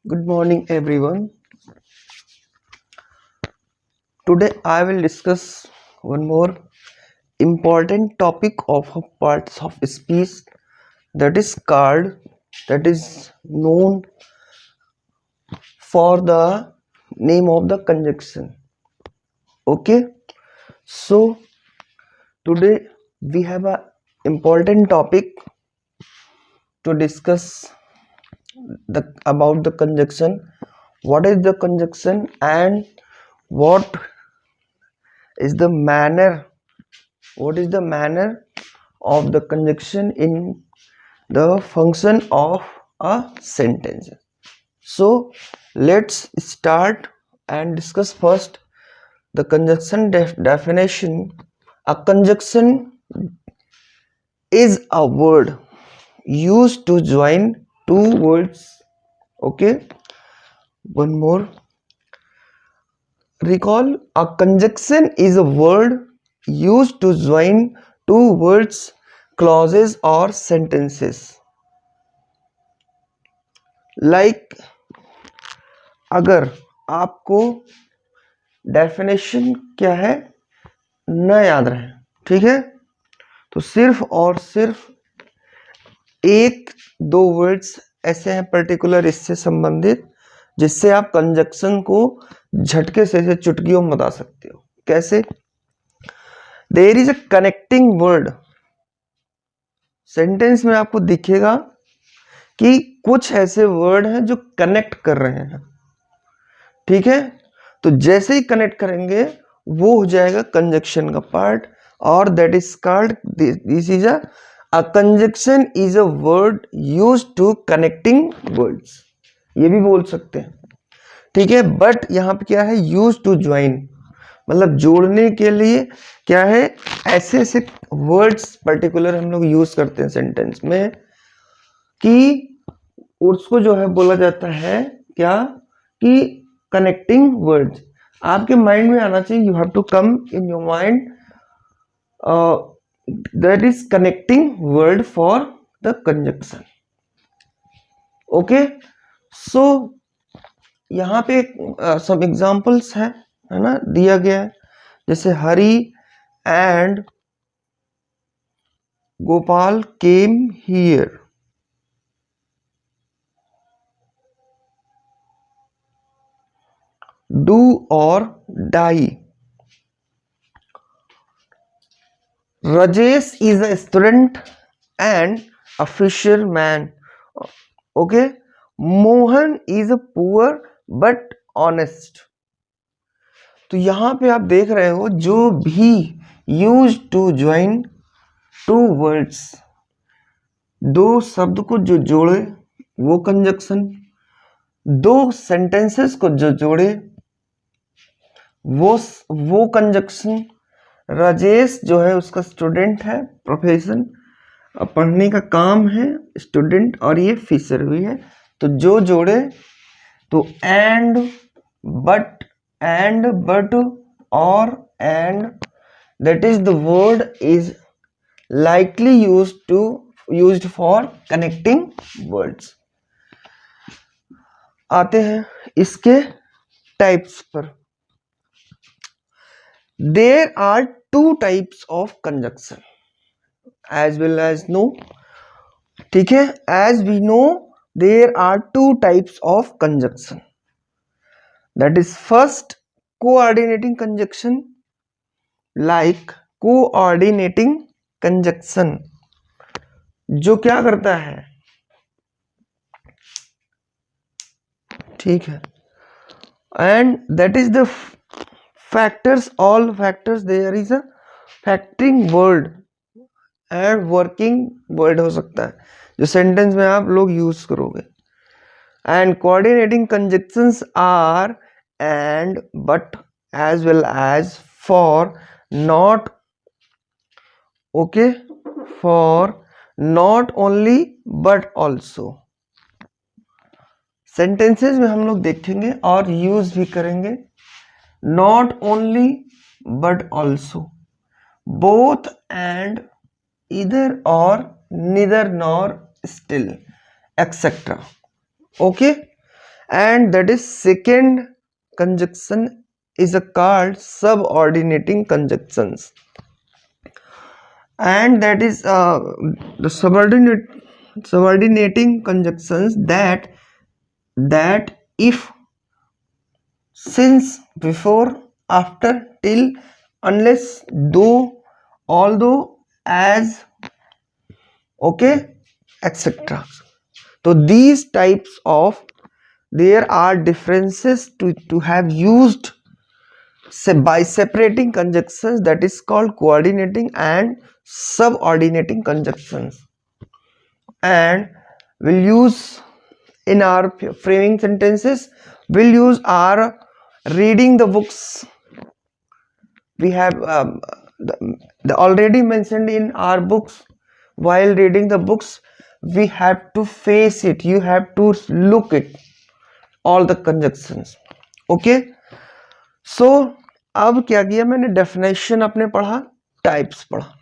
Good morning, everyone. Today I will discuss one more important topic of parts of speech that is called that is known for the name of the conjunction. Okay, so today we have a important topic to discuss the about the conjunction. What is the conjunction and what is the manner? What is the manner of the conjunction in the function of a sentence? So let's start and discuss first the conjunction definition. A conjunction is a word used to join two words. Okay, one more. Recall, a conjunction is a word used to join two words, clauses, or sentences. Like अगर आपको definition क्या है न याद रहे, ठीक है, तो सिर्फ और सिर्फ एक दो वर्ड्स ऐसे हैं पर्टिकुलर इससे संबंधित जिससे आप कंजक्शन को झटके से चुटकियों में बता सकते हो. कैसे? There is a connecting word. Sentence में आपको दिखेगा कि कुछ ऐसे वर्ड हैं जो कनेक्ट कर रहे हैं, ठीक है. तो जैसे ही कनेक्ट करेंगे वो हो जाएगा कंजक्शन का पार्ट, और that is called this is a conjunction is a word used to connecting words. ये भी बोल सकते हैं, ठीक है. बट यहाँ पे क्या है, यूज टू ज्वाइन, मतलब जोड़ने के लिए क्या है, ऐसे ऐसे वर्ड्स पर्टिकुलर हम लोग यूज करते हैं सेंटेंस में कि उसको जो है बोला जाता है क्या, कि कनेक्टिंग वर्ड्स. आपके माइंड में आना चाहिए, you have to come in your mind that is connecting word for the conjunction. Okay, so यहाँ पे सब एग्जांपल्स है ना, दिया गया है. जैसे Hari and Gopal came here. Do or die. Rajesh is a student and a fisherman. Okay, Mohan is a poor but honest. तो यहाँ पे आप देख रहे हो जो भी use to join two words, दो शब्द को जो जोड़े वो कंजक्शन, दो सेंटेंसेस को जो जोड़े वो कंजक्शन. राजेश जो है उसका स्टूडेंट है, प्रोफेशन पढ़ने का काम है, स्टूडेंट, और ये फिशर भी है. तो जो जोड़े तो एंड बट और and, that is the word is likely used for connecting words. आते हैं इसके टाइप्स पर. There are two types of conjunction as well as no, ठीक है. as we know there are two types of conjunction, that is first coordinating conjunction. like coordinating conjunction जो क्या करता है, ठीक है, and that is the factors, all factors, there is a factoring word and working word हो सकता है जो सेंटेंस में आप लोग यूज करोगे. And coordinating conjunctions are and but as well as for not. Okay, for not only but also. Sentences में हम लोग देखेंगे और यूज भी करेंगे not only but also, both and, either or, neither nor, still, etc. Okay, and that is second conjunction is called subordinating conjunctions, and that is the subordinating conjunctions that if, since, before, after, till, unless, though, although, as, okay, etc. So these types of, there are differences to have used by separating conjunctions, that is called coordinating and subordinating conjunctions, and we'll use in our framing sentences, we'll use our reading the books. We have the already mentioned in our books, while reading the books we have to face it, you have to look it, all the conjunctions, okay. सो अब क्या किया मैंने, definition अपने पढ़ा, types पढ़ा,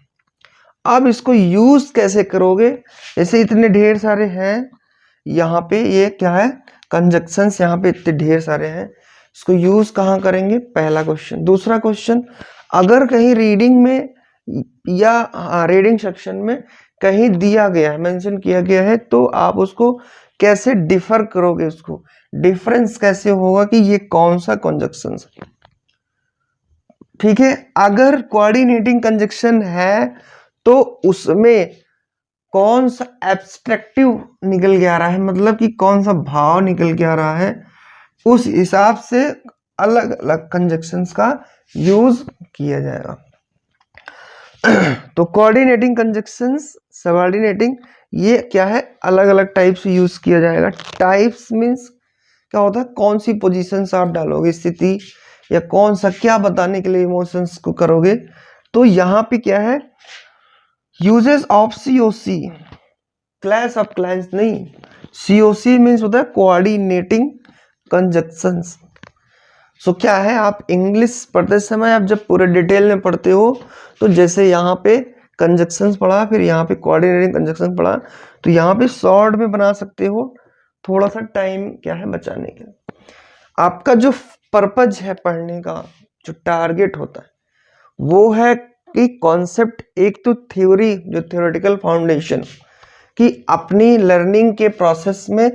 अब इसको use कैसे करोगे, जैसे इतने ढेर सारे हैं यहाँ पे, ये क्या है, कंजक्शंस यहाँ पे इतने ढेर सारे हैं, इसको यूज कहाँ करेंगे, पहला क्वेश्चन। दूसरा क्वेश्चन, अगर कहीं रीडिंग में या रीडिंग सेक्शन में कहीं दिया गया है, मेंशन किया गया है, तो आप उसको कैसे डिफर करोगे, उसको डिफरेंस कैसे होगा कि ये कौन सा कंजक्शन है, ठीक है। अगर कोऑर्डिनेटिंग कंजक्शन है तो उसमें कौन सा एब्स्ट्रैक्टिव निकल के आ रहा है, मतलब कि कौन सा भाव निकल के आ रहा है, उस हिसाब से अलग अलग कंजक्शंस का यूज किया जाएगा। तो कोऑर्डिनेटिंग कंजक्शंस, सबऑर्डिनेटिंग, ये क्या है, अलग अलग टाइप से यूज किया जाएगा। टाइप्स मींस क्या होता है, कौन सी पोजीशंस आप डालोगे, स्थिति, या कौन सा क्या बताने के लिए इमोशंस को करोगे। तो यहाँ पे क्या है, uses of COC, clash of clans नहीं, सीओसी मीन्स होता है कोऑर्डिनेटिंग कंजक्शंस। सो क्या है, आप इंग्लिश पढ़ते समय आप जब पूरे डिटेल में पढ़ते हो, तो जैसे यहाँ पे कंजक्शंस पढ़ा, फिर यहाँ पे कोऑर्डिनेटिंग कंजक्शंस पढ़ा, तो यहाँ पे शॉर्ट में बना सकते हो, थोड़ा सा टाइम क्या है बचाने के लिए। आपका जो पर्पज है पढ़ने का, जो टारगेट होता है, वो है कि कॉन्सेप्ट, एक तो थ्योरी, जो थ्योरेटिकल फाउंडेशन, कि अपनी लर्निंग के प्रोसेस में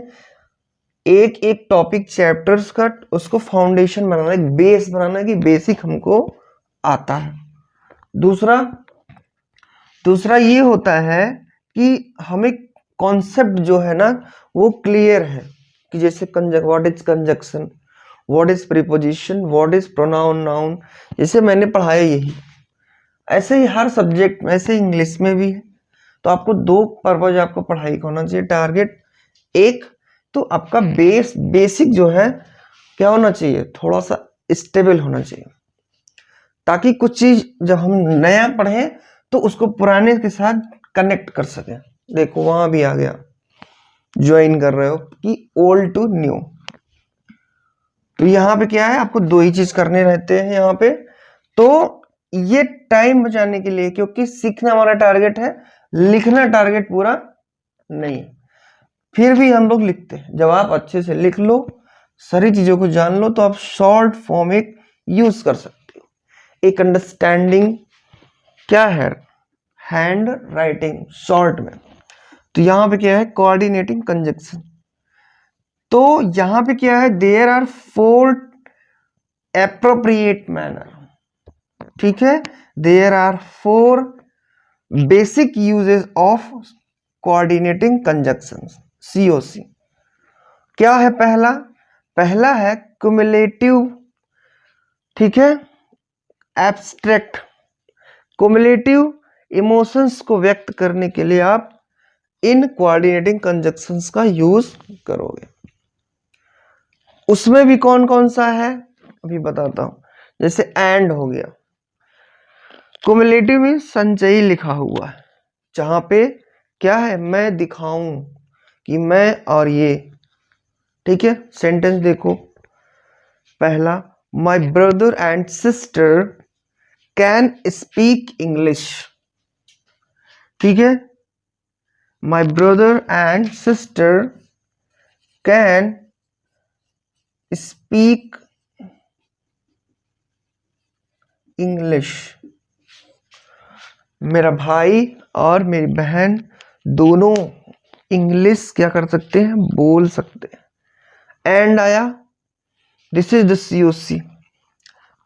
एक एक टॉपिक चैप्टर्स का उसको फाउंडेशन बनाना, एक बेस बनाना, कि बेसिक हमको आता है। दूसरा ये होता है कि हमें कॉन्सेप्ट जो है ना वो क्लियर है, कि जैसे what is conjunction, what is preposition, what is pronoun, noun, जैसे मैंने पढ़ाया यही, ऐसे ही हर सब्जेक्ट में, ऐसे इंग्लिश में भी है। तो आपको दो पर्पज आपको पढ़ाई का होना चाहिए, टारगेट एक तो आपका बेसिक जो है क्या होना चाहिए, थोड़ा सा स्टेबल होना चाहिए, ताकि कुछ चीज जब हम नया पढ़ें तो उसको पुराने के साथ कनेक्ट कर सकें। देखो वहां भी आ गया, ज्वाइन कर रहे हो कि ओल्ड टू न्यू, तो यहाँ पे क्या है, आपको दो ही चीज करने रहते हैं यहाँ पे। तो ये टाइम बचाने के लिए, क्योंकि सीखना हमारा टारगेट है, लिखना टारगेट पूरा नहीं, फिर भी हम लोग लिखते हैं। जब आप अच्छे से लिख लो, सारी चीजों को जान लो, तो आप शॉर्ट फॉर्म एक यूज कर सकते हो। एक अंडरस्टैंडिंग क्या है, हैंड राइटिंग शॉर्ट में। तो यहाँ पे क्या है, कोऑर्डिनेटिंग कंजक्शन। तो यहाँ पे क्या है, देयर आर 4 एप्रोप्रिएट मैनर, ठीक है, there are 4 basic uses of coordinating conjunctions, COC. क्या है, पहला है क्युमुलेटिव, ठीक है, एब्स्ट्रैक्ट। क्युमुलेटिव इमोशंस को व्यक्त करने के लिए आप इन कोऑर्डिनेटिंग कंजक्शंस का यूज करोगे। उसमें भी कौन कौन सा है अभी बताता हूं, जैसे एंड हो गया। क्युमुलेटिव में संचयी लिखा हुआ है, जहां पे क्या है, मैं दिखाऊं कि मैं और ये, ठीक है। सेंटेंस देखो, पहला, my brother and sister can speak English, ठीक है, my brother and sister can speak English. मेरा भाई और मेरी बहन दोनों इंग्लिश क्या कर सकते हैं, बोल सकते हैं। एंड आया, दिस इज द COC।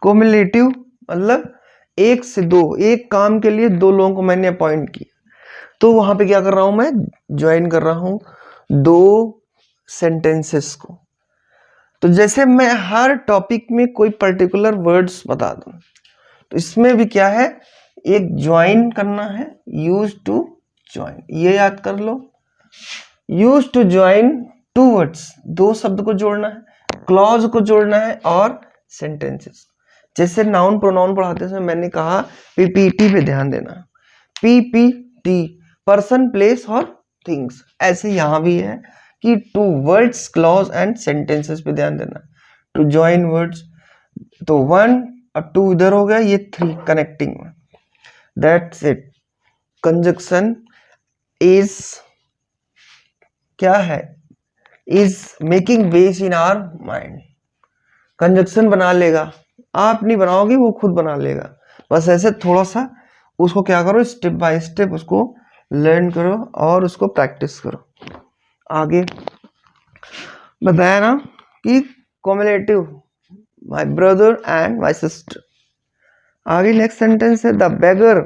कोमुलेटिव मतलब एक से दो, एक काम के लिए दो लोगों को मैंने अपॉइंट किया, तो वहां पे क्या कर रहा हूं मैं, ज्वाइन कर रहा हूं दो सेंटेंसेस को। तो जैसे मैं हर टॉपिक में कोई पर्टिकुलर वर्ड्स बता दूं, तो इसमें भी क्या है, एक ज्वाइन करना है, यूज टू ज्वाइन, ये याद कर लो। Use to join two words, दो शब्द को जोड़ना है, क्लॉज को जोड़ना है और सेंटेंसेस। जैसे नाउन प्रोनाउन पढ़ाते समय मैंने कहा PPT पे ध्यान देना, PPT पर्सन प्लेस और थिंग्स। ऐसे यहां भी है कि two words clause and sentences पे ध्यान देना। टू ज्वाइन वर्ड्स, तो 1 और 2 इधर हो गया, ये 3 कनेक्टिंग में, दैट्स इट। कंजक्शन इज क्या है, is making base in our mind. Conjunction बना लेगा, आप नहीं बनाओगे, वो खुद बना लेगा। बस ऐसे थोड़ा सा उसको क्या करो, स्टेप बाय स्टेप उसको लर्न करो और उसको प्रैक्टिस करो। आगे बताया ना कि cumulative, my brother and my sister. आगे नेक्स्ट सेंटेंस है द बेगर।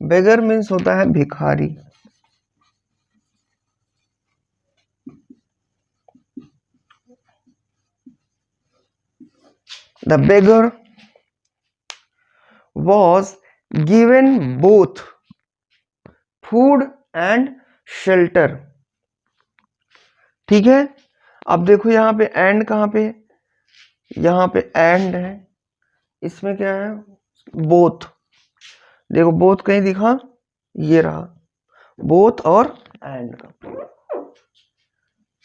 बेगर मीन्स होता है भिखारी। The beggar was given both food and shelter। ठीक है, अब देखो यहाँ पे एंड कहाँ पे, यहाँ पे एंड है, इसमें क्या है, बोथ। देखो बोथ कहीं दिखा, ये रहा बोथ और एंड का।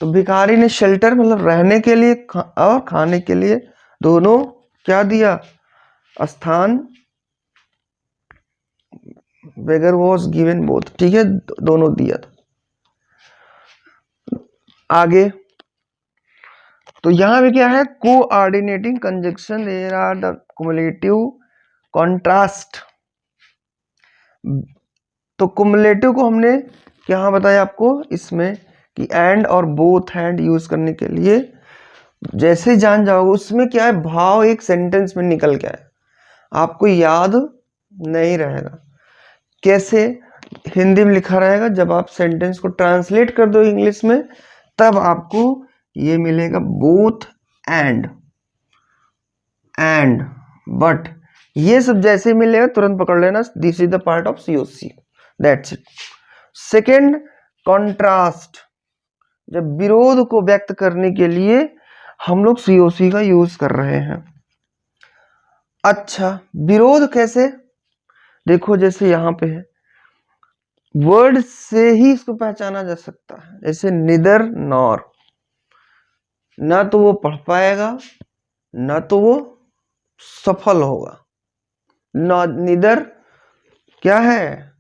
तो भिखारी ने शेल्टर मतलब रहने के लिए और खाने के लिए दोनों क्या दिया, स्थान। बेगर वॉज गिवन बोथ, ठीक है, दोनों दिया था। आगे तो यहां पे क्या है, coordinating conjunction, there are the cumulative contrast. तो कुमुलेटिव को हमने क्या बताया आपको इसमें कि एंड और बोथ हैंड यूज करने के लिए जैसे जान जाओगे, उसमें क्या है, भाव एक सेंटेंस में निकल के आए, आपको याद नहीं रहेगा। कैसे, हिंदी में लिखा रहेगा, जब आप सेंटेंस को ट्रांसलेट कर दो इंग्लिश में, तब आपको ये मिलेगा बोथ एंड बट, ये सब जैसे मिलेगा तुरंत पकड़ लेना, this is the part of COC, that's it. Second, contrast, जब विरोध को व्यक्त करने के लिए हम लोग COC का यूज कर रहे हैं। अच्छा, विरोध कैसे, देखो जैसे यहां पे है, वर्ड से ही इसको पहचाना जा सकता है। जैसे निदर नॉर, ना तो वो पढ़ पाएगा ना तो वो सफल होगा। निदर क्या है,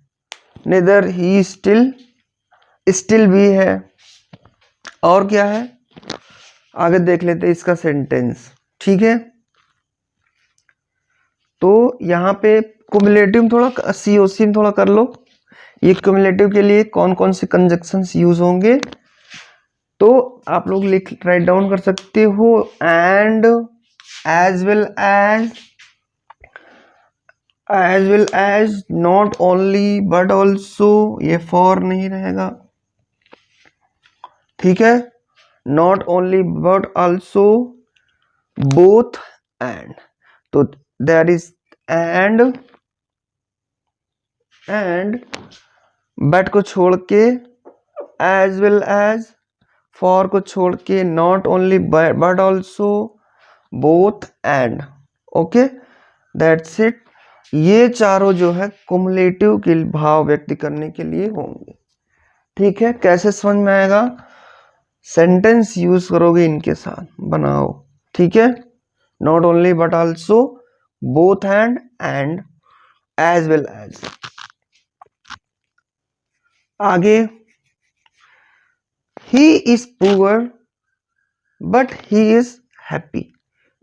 निदर ही स्टिल भी है, और क्या है, आगे देख लेते हैं इसका सेंटेंस। ठीक है, तो यहाँ पे कुमुलेटिव थोड़ा COC में थोड़ा कर लो, ये क्युमुलेटिव के लिए कौन कौन से कंजक्शंस यूज होंगे, तो आप लोग राइट डाउन कर सकते हो। And, as well as, not only but also, ये फॉर नहीं रहेगा, ठीक है, not only but also, both and, तो दैट इज एंड बट को छोड़ के, एज वेल एज, फॉर को छोड़ के, not only but also, both and. Okay, that's it. ये चारों जो है कुमुलेटिव के भाव व्यक्त करने के लिए होंगे। ठीक है, कैसे समझ में आएगा, सेंटेंस यूज करोगे इनके साथ बनाओ। ठीक है, not only but also, both and as well as. आगे, he is poor but he is happy,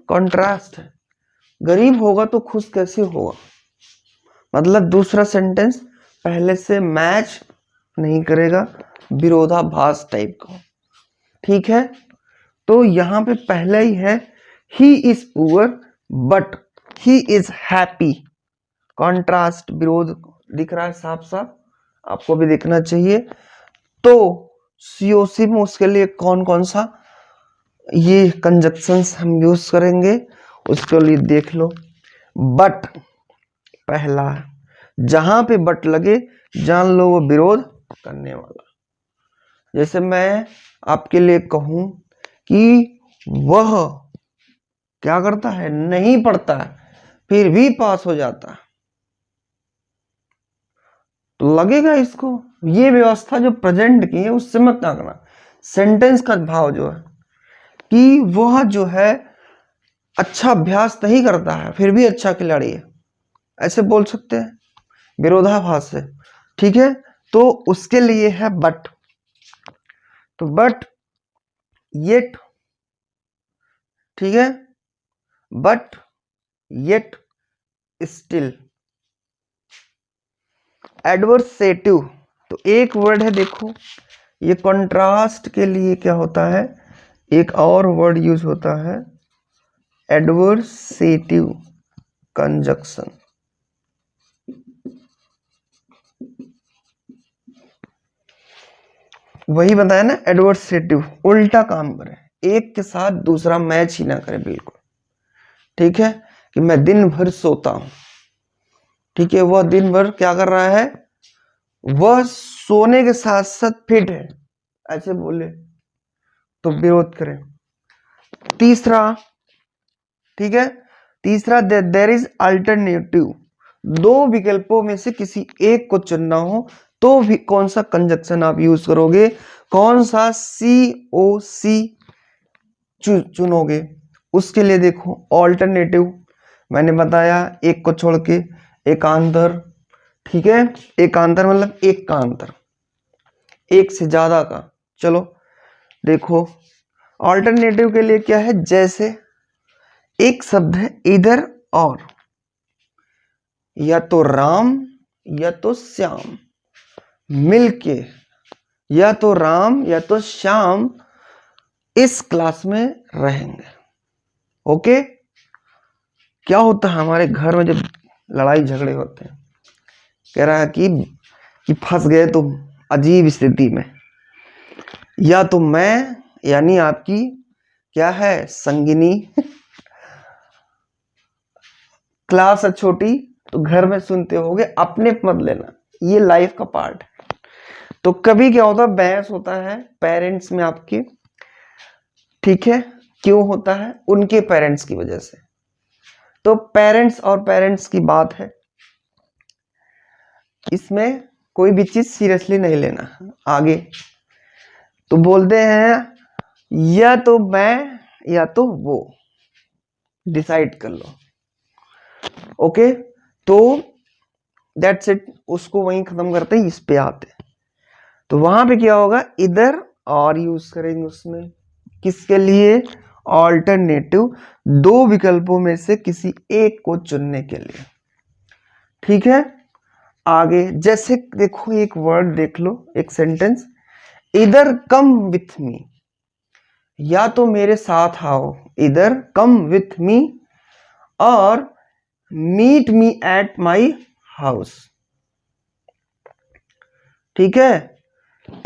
contrast है। गरीब होगा तो खुश कैसे होगा, मतलब दूसरा सेंटेंस पहले से मैच नहीं करेगा, विरोधाभास टाइप का, ठीक है। तो यहाँ पे पहले ही है ही is poor but he is happy, contrast, विरोध दिख रहा है साफ साफ, आपको भी दिखना चाहिए। तो सीओसी में उसके लिए कौन कौन सा ये कंजक्शंस हम यूज करेंगे उसके लिए देख लो। बट पहला, जहां पे बट लगे जान लो वो विरोध करने वाला। जैसे मैं आपके लिए कहूं कि वह क्या करता है, नहीं पढ़ता है फिर भी पास हो जाता है, तो लगेगा इसको। ये व्यवस्था जो प्रेजेंट की है उससे मत ताकना, सेंटेंस का भाव जो है कि वह जो है अच्छा अभ्यास नहीं करता है फिर भी अच्छा खिलाड़ी है, ऐसे बोल सकते हैं विरोधाभास से, ठीक है। तो उसके लिए है बट, तो बट येट, ठीक है, बट येट स्टिल। एडवर्सेटिव, तो एक वर्ड है देखो, ये कंट्रास्ट के लिए क्या होता है, एक और वर्ड यूज होता है एडवर्सेटिव कंजक्शन। वही बताया ना, एडवर्सेटिव उल्टा काम करे, एक के साथ दूसरा मैच ही ना करे बिल्कुल, ठीक है। कि मैं दिन भर सोता हूं, ठीक है, वह दिन भर क्या कर रहा है, वह सोने के साथ साथ फिट है, ऐसे बोले तो विरोध करें। तीसरा, ठीक है, तीसरा देयर इज अल्टरनेटिव, दो विकल्पों में से किसी एक को चुनना हो तो भी कौन सा कंजक्शन आप यूज करोगे, कौन सा COC चुनोगे। उसके लिए देखो ऑल्टरनेटिव, मैंने बताया एक को छोड़ के एकांतर, ठीक है, एकांतर मतलब एक का अंतर, एक से ज्यादा का। चलो देखो ऑल्टरनेटिव के लिए क्या है, जैसे एक शब्द है इधर और, या तो राम या तो श्याम मिलके, या तो राम या तो श्याम इस क्लास में रहेंगे, ओके। क्या होता है हमारे घर में जब लड़ाई झगड़े होते हैं, कह रहा है कि फंस गए तुम अजीब स्थिति में, या तो मैं यानी आपकी क्या है संगिनी क्लास है छोटी तो घर में सुनते होगे, अपने मत लेना, ये लाइफ का पार्ट है। तो कभी क्या होता है बहस होता है पेरेंट्स में आपके, ठीक है, क्यों होता है, उनके पेरेंट्स की वजह से। तो पेरेंट्स और पेरेंट्स की बात है, इसमें कोई भी चीज सीरियसली नहीं लेना आगे। तो बोलते हैं या तो मैं या तो वो, डिसाइड कर लो, ओके। तो दैट्स इट, उसको वहीं खत्म करते हैं, इस पे आते हैं। तो वहां पे क्या होगा, इधर और यूज करेंगे उसमें, किसके लिए, ऑल्टरनेटिव, दो विकल्पों में से किसी एक को चुनने के लिए, ठीक है। आगे जैसे देखो एक वर्ड देख लो, एक सेंटेंस, इधर कम विथ मी, या तो मेरे साथ आओ, इधर कम विथ मी, और meet me at my house, ठीक है।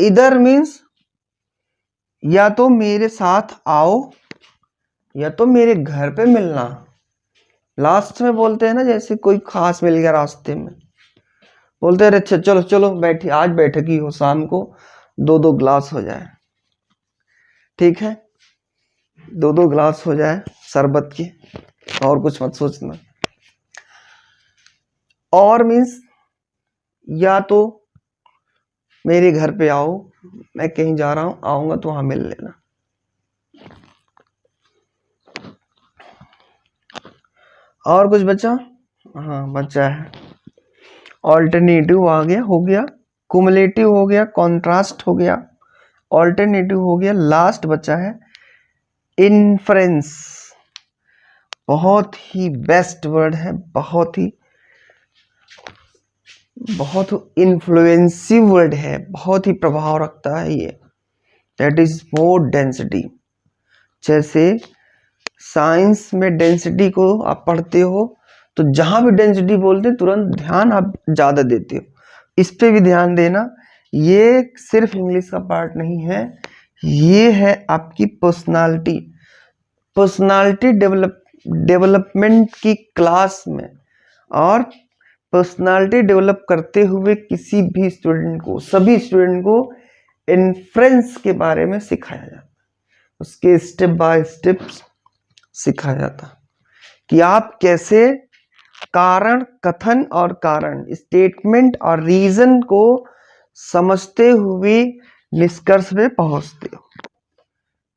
इधर मीन्स या तो मेरे साथ आओ या तो मेरे घर पे मिलना। लास्ट में बोलते हैं ना, जैसे कोई खास मिल गया रास्ते में, बोलते हैं अच्छा चलो चलो बैठी, आज बैठक ही हो, शाम को 2-2 ग्लास हो जाए, ठीक है, 2-2 ग्लास हो जाए शरबत की, और कुछ मत सोचना। और मीन्स या तो मेरे घर पे आओ, मैं कहीं जा रहा हूं, आऊंगा तो वहां मिल लेना। और कुछ बचा, हाँ बचा है, ऑल्टरनेटिव आ गया, हो गया, कुमुलेटिव हो गया, कॉन्ट्रास्ट हो गया, ऑल्टरनेटिव हो गया, लास्ट बचा है इन्फ्रेंस बहुत ही बेस्ट वर्ड है, बहुत ही इन्फ्लुएंसिव वर्ड है, बहुत ही प्रभाव रखता है ये। That is more density. जैसे साइंस में डेंसिटी को आप पढ़ते हो तो जहां भी डेंसिटी बोलते हैं तुरंत ध्यान आप ज्यादा देते हो, इस पे भी ध्यान देना। ये सिर्फ इंग्लिश का पार्ट नहीं है, ये है आपकी पर्सनालिटी डेवलपमेंट की क्लास में। और पर्सनालिटी डेवलप करते हुए किसी भी स्टूडेंट को, सभी स्टूडेंट को इन्फ्रेंस के बारे में सिखाया जाता है, उसके स्टेप बाय स्टेप सिखाया जाता है कि आप कैसे कारण, कथन और कारण, स्टेटमेंट और रीजन को समझते हुए निष्कर्ष में पहुंचते हो।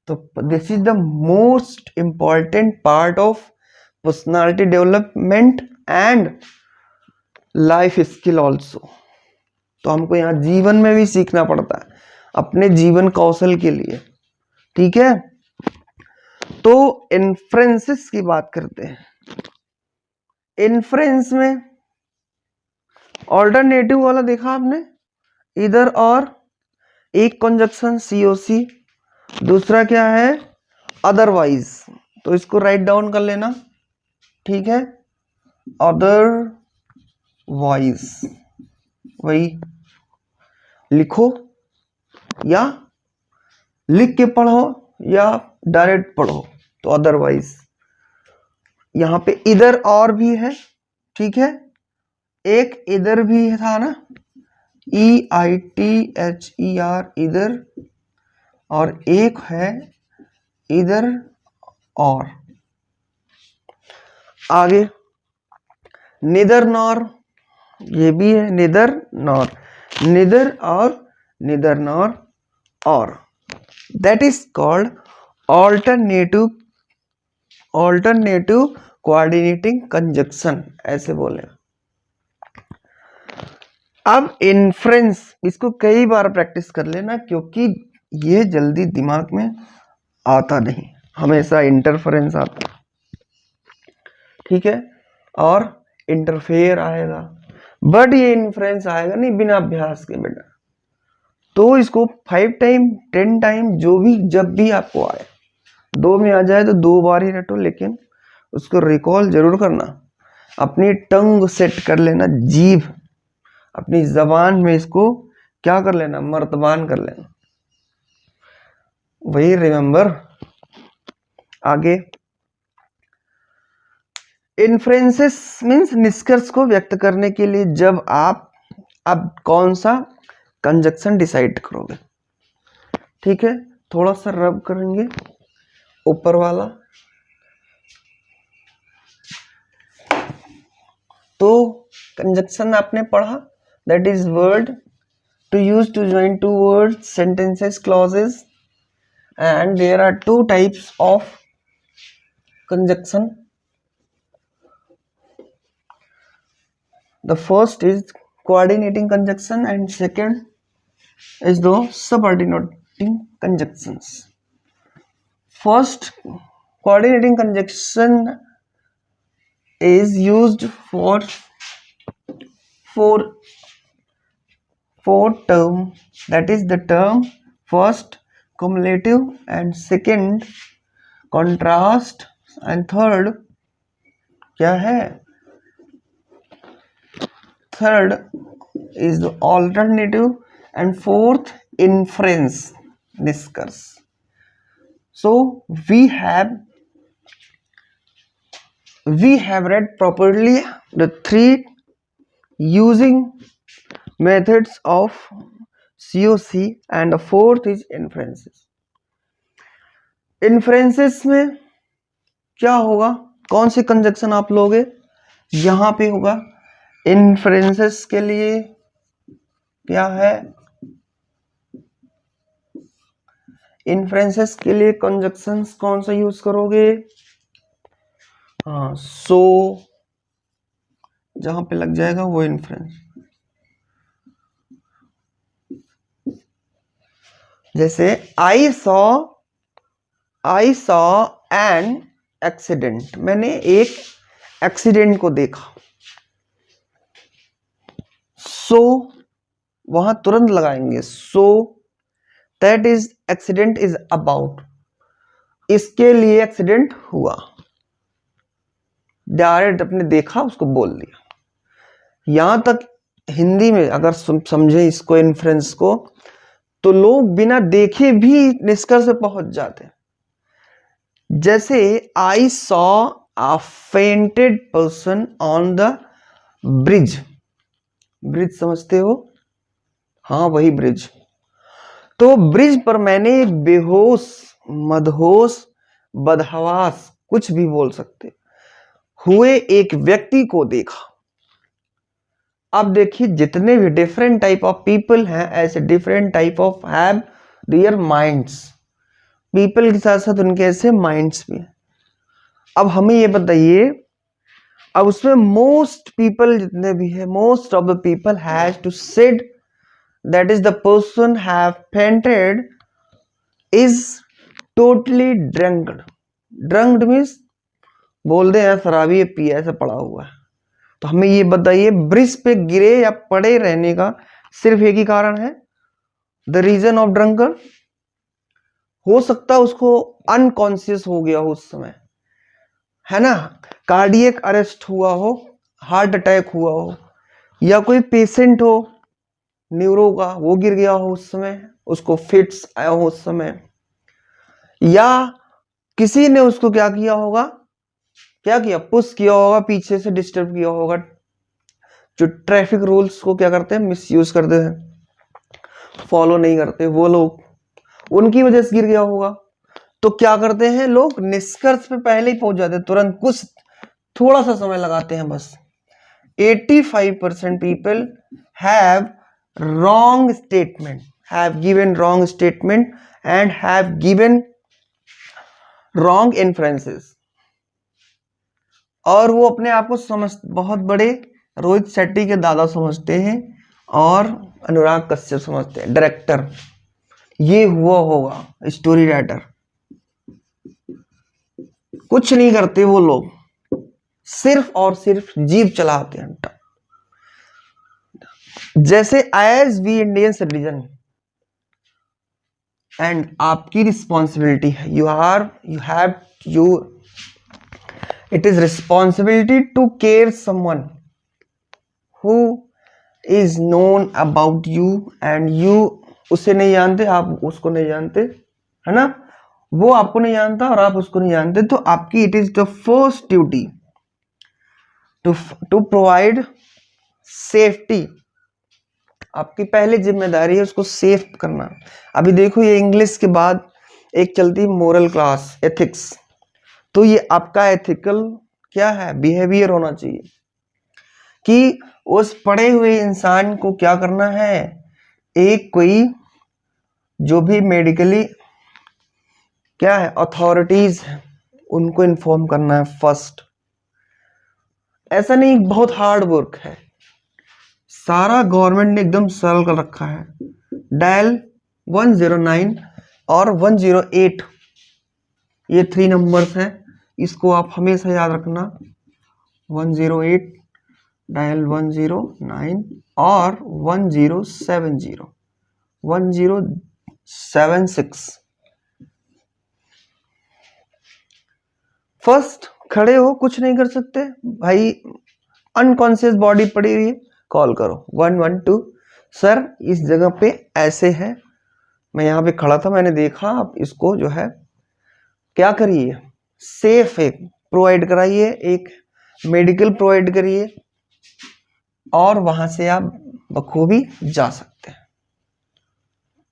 तो this is the most important part of personality development and life skill also. तो हमको यहाँ जीवन में भी सीखना पड़ता है अपने जीवन कौशल के लिए, ठीक है। तो इन्फ्रेंसेस की बात करते हैं। इन्फ्रेंस में ऑल्टरनेटिव वाला देखा आपने, इधर और, एक कंजक्शन COC, दूसरा क्या है अदरवाइज। तो इसको राइट डाउन कर लेना, ठीक है। अदरवाइज वही लिखो या लिख के पढ़ो या डायरेक्ट पढ़ो। तो अदरवाइज, यहां पे इधर और भी है, ठीक है। एक इधर भी था ना, EITHER इधर, और एक है इधर और। आगे निदर नॉर, ये भी है निदर नॉर, निदर और निदर नॉर और। That is called alternative coordinating conjunction, ऐसे बोले। अब इन्फ्रेंस, इसको कई बार प्रैक्टिस कर लेना क्योंकि ये जल्दी दिमाग में आता नहीं, हमेशा इंटरफेरेंस आता, ठीक है, और इंटरफेयर आएगा, बट ये इन्फ्रेंस आएगा नहीं बिना अभ्यास के बेटा। तो इसको 5 टाइम 10 टाइम जो भी, जब भी आपको आए, 2 में आ जाए तो 2 बार ही रटो, लेकिन उसको रिकॉल जरूर करना। अपनी टंग सेट कर लेना, जीभ अपनी जबान में इसको क्या कर लेना, मर्तबान कर लेना, वही रिमेंबर। आगे इन्फ्रेंसेस मीन्स निष्कर्ष को व्यक्त करने के लिए जब आप अब कौन सा कंजक्शन डिसाइड करोगे, ठीक है। थोड़ा सा रब करेंगे ऊपर वाला। तो कंजक्शन आपने पढ़ा, that is word to use to join 2 words, sentences, clauses, and there are 2 types of conjunction. The first is coordinating conjunction and second is the subordinating conjunctions. First, coordinating conjunction is used for term, that is the term first cumulative and second contrast and third क्या है, third is the alternative and fourth inference निष्कर्ष. So we have read properly the 3 using methods of COC and the 4th is inferences. Inferences में क्या होगा, कौन सी conjunction आप लोगे, यहां पे होगा। इन्फ्रेंसेस के लिए क्या है, इन्फ्रेंसेस के लिए कंजक्शंस कौन सा यूज करोगे, हाँ, सो जहां पे लग जाएगा वो इन्फ्रेंस। जैसे I saw I saw an accident, मैंने एक एक्सीडेंट को देखा। सो वहां तुरंत लगाएंगे सो that is accident is about, इसके लिए एक्सीडेंट हुआ। डायरेक्ट अपने देखा उसको बोल दिया। यहां तक हिंदी में अगर समझे इसको इन्फ्रेंस को, तो लोग बिना देखे भी निष्कर्ष पे पहुंच जाते। जैसे I saw a fainted person on the bridge, bridge समझते हो, हाँ वही ब्रिज। तो ब्रिज पर मैंने बेहोश, मदहोश, बदहवास, कुछ भी बोल सकते हुए एक व्यक्ति को देखा। अब देखिए जितने भी डिफरेंट टाइप ऑफ पीपल हैं, ऐसे different type of have their minds, people के साथ साथ उनके ऐसे माइंड्स भी हैं। अब हमें ये बताइए, अब उसमें मोस्ट पीपल जितने भी है, most of the people has to said that is the person have fainted is totally drunked. Drunked means बोल दे यार शराबी है, पिया ऐसा पड़ा हुआ है। तो हमें ये बताइए ब्रिज पे गिरे या पड़े रहने का सिर्फ एक ही कारण है, द रीजन ऑफ ड्रंकर। हो सकता है उसको अनकॉन्शियस हो गया हो उस समय, है ना, कार्डियक अरेस्ट हुआ हो, हार्ट अटैक हुआ हो, या कोई पेशेंट हो न्यूरो का, वो गिर गया हो उस समय, उसको फिट्स आया हो उस समय, या किसी ने उसको क्या किया होगा, क्या किया, पुश किया होगा, पीछे से डिस्टर्ब किया होगा। जो ट्रैफिक रूल्स को क्या करते हैं, मिसयूज करते हैं, फॉलो नहीं करते वो लोग, उनकी वजह से गिर गया होगा। तो क्या करते हैं लोग, निष्कर्ष पे पहले ही पहुंच जाते हैं तुरंत, कुछ थोड़ा सा समय लगाते हैं बस। 85% people have wrong statement, have given wrong statement and have given wrong inferences. और वो अपने आप को समझ बहुत बड़े रोहित शेट्टी के दादा समझते हैं और अनुराग कश्यप समझते हैं डायरेक्टर, ये हुआ होगा स्टोरी राइटर। कुछ नहीं करते वो लोग, सिर्फ और सिर्फ जीभ चलाते हैं। जैसे as we Indian citizen, and आपकी रिस्पॉन्सिबिलिटी है, it is responsibility to care someone who is known about you and you उसे नहीं जानते, आप उसको नहीं जानते, है ना, वो आपको नहीं जानता और आप उसको नहीं जानते। तो आपकी it is the first duty to provide safety, आपकी पहली जिम्मेदारी है उसको सेफ करना। अभी देखो ये इंग्लिश के बाद एक चलती मोरल क्लास, एथिक्स, तो ये आपका एथिकल क्या है, बिहेवियर होना चाहिए कि उस पढ़े हुए इंसान को क्या करना है, एक कोई जो भी मेडिकली क्या है अथॉरिटीज है उनको इन्फॉर्म करना है फर्स्ट। ऐसा नहीं बहुत हार्ड वर्क है, सारा गवर्नमेंट ने एकदम सरल कर रखा है। डायल 109 और 108 ये 3 नंबर्स हैं, इसको आप हमेशा याद रखना। 108 डायल 109 और 1070 1076। फर्स्ट खड़े हो, कुछ नहीं कर सकते भाई, अनकॉन्शियस बॉडी पड़ी हुई है, कॉल करो 112। सर इस जगह पे ऐसे है, मैं यहाँ पे खड़ा था, मैंने देखा, आप इसको जो है क्या करिए, सेफ एक प्रोवाइड कराइए, एक मेडिकल प्रोवाइड करिए, और वहां से आप बखूबी जा सकते हैं।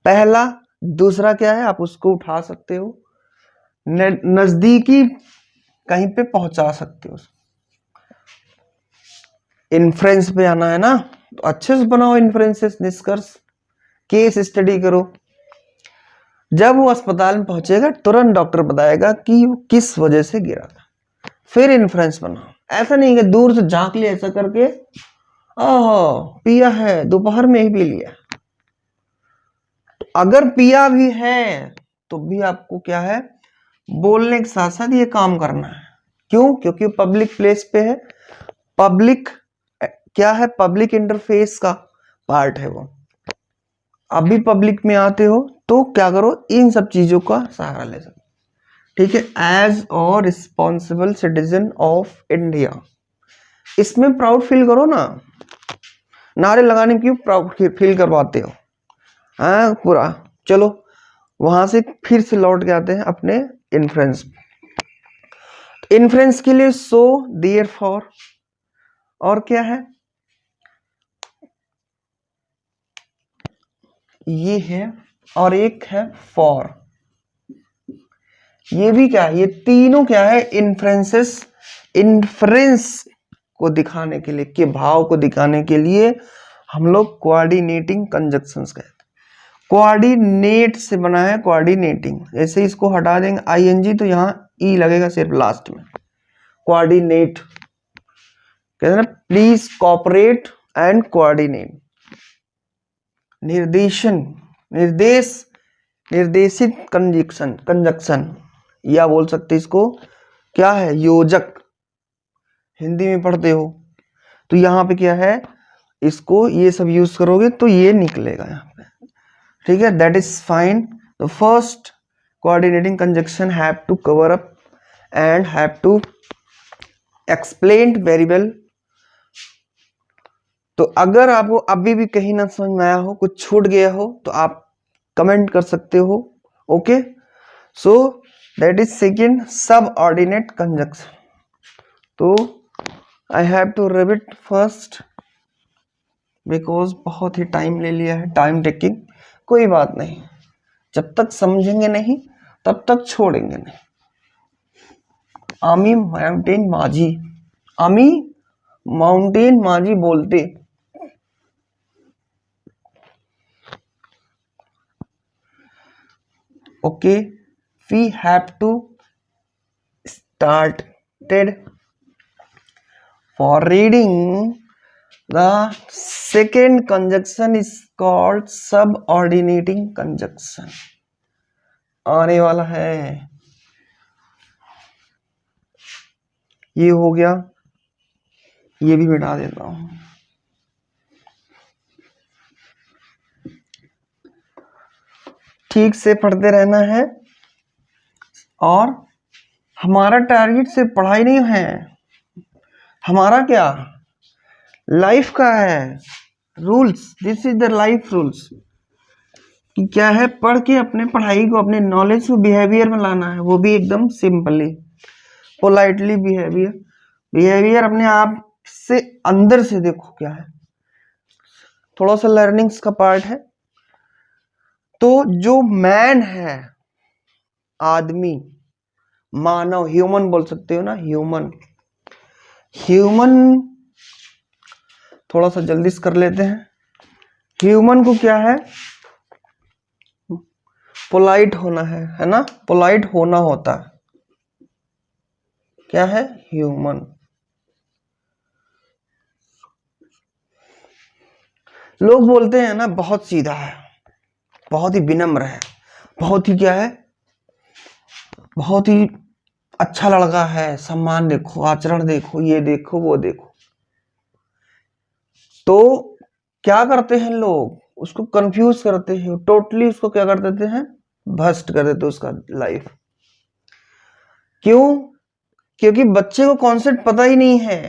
पहला। दूसरा क्या है, आप उसको उठा सकते हो, नजदीकी कहीं पे पहुंचा सकते हो। इन्फ्रेंस पे आना है ना, तो अच्छे से बनाओ इन्फ्रेंसेस, निष्कर्ष, केस स्टडी करो। जब वो अस्पताल में पहुंचेगा तुरंत डॉक्टर बताएगा कि वो किस वजह से गिरा था, फिर इन्फ्रेंस बनाओ। ऐसा नहीं कि दूर से झांक लिया ऐसा करके, ओहो पिया है, दोपहर में ही पी लिया। तो अगर पिया भी है तो भी आपको क्या है, बोलने के साथ साथ ये काम करना है। क्यों? क्योंकि पब्लिक प्लेस पे है, पब्लिक क्या है, पब्लिक इंटरफेस का पार्ट है वो। अभी पब्लिक में आते हो तो क्या करो, इन सब चीजों का सहारा ले सकते, ठीक है। एज और रिस्पॉन्सिबल सिटीजन ऑफ इंडिया, इसमें प्राउड फील करो ना, नारे लगाने क्यों प्राउड फील करवाते हो, हाँ पूरा। चलो वहां से फिर से लौट के आते हैं अपने इन्फ्रेंस। इन्फ्रेंस के लिए सो, देयर फॉर, और क्या है, ये है, और एक है फॉर। ये भी क्या है, ये तीनों क्या है, इन्फ्रेंसेस, इन्फ्रेंस को दिखाने के लिए, के भाव को दिखाने के लिए हम लोग कोऑर्डिनेटिंग कंजक्शंस कहते हैं। कोऑर्डिनेट से बना है कोऑर्डिनेटिंग, जैसे इसको हटा देंगे आईएनजी तो यहाँ ई लगेगा सिर्फ लास्ट में। कोऑर्डिनेट कहते हैं ना, प्लीज कोऑपरेट एंड कोऑर्डिनेट। निर्देशन, निर्देश, निर्देशित कंजक्शन, कंजक्शन या बोल सकते इसको क्या है, योजक, हिंदी में पढ़ते हो तो यहाँ पे क्या है, इसको ये सब यूज करोगे तो ये निकलेगा यहाँ पे, ठीक है। That is fine. The first coordinating conjunction have to cover up and have to explain very well. तो अगर आपको अभी भी कहीं ना समझ में आया हो, कुछ छूट गया हो तो आप कमेंट कर सकते हो, okay. So that is second subordinate conjunction. तो I have to repeat first because बहुत ही टाइम ले लिया है, टाइम टेकिंग। कोई बात नहीं, जब तक समझेंगे नहीं तब तक छोड़ेंगे नहीं। आमी माउंटेन माझी, आमी माउंटेन माझी बोलते। Okay, we have to started for reading. The second conjunction is called subordinating conjunction. आने वाला है, ये हो गया, ये भी मिटा देता हूं। ठीक से पढ़ते रहना है, और हमारा टारगेट सिर्फ पढ़ाई नहीं है, हमारा क्या लाइफ का है rules. This is the life rules कि क्या है, पढ़ के अपने पढ़ाई को, अपने नॉलेज को बिहेवियर में लाना है, वो भी एकदम सिंपली, पोलाइटली बिहेवियर। बिहेवियर अपने आप से अंदर से देखो क्या है, थोड़ा सा लर्निंग्स का पार्ट है। तो जो मैन है, आदमी, मानव, ह्यूमन बोल सकते हो ना, ह्यूमन, ह्यूमन थोड़ा सा जल्दी से कर लेते हैं। ह्यूमन को क्या है, पोलाइट होना है ना, पोलाइट होना होता है, क्या है ह्यूमन। लोग बोलते हैं ना बहुत सीधा है, बहुत ही विनम्र है, बहुत ही क्या है, बहुत ही अच्छा लड़का है, सम्मान देखो, आचरण देखो, ये देखो वो देखो। तो क्या करते हैं लोग, उसको कंफ्यूज करते हैं, टोटली उसको क्या कर देते हैं, भ्रष्ट कर देते उसका लाइफ। क्यों? क्योंकि बच्चे को कॉन्सेप्ट पता ही नहीं है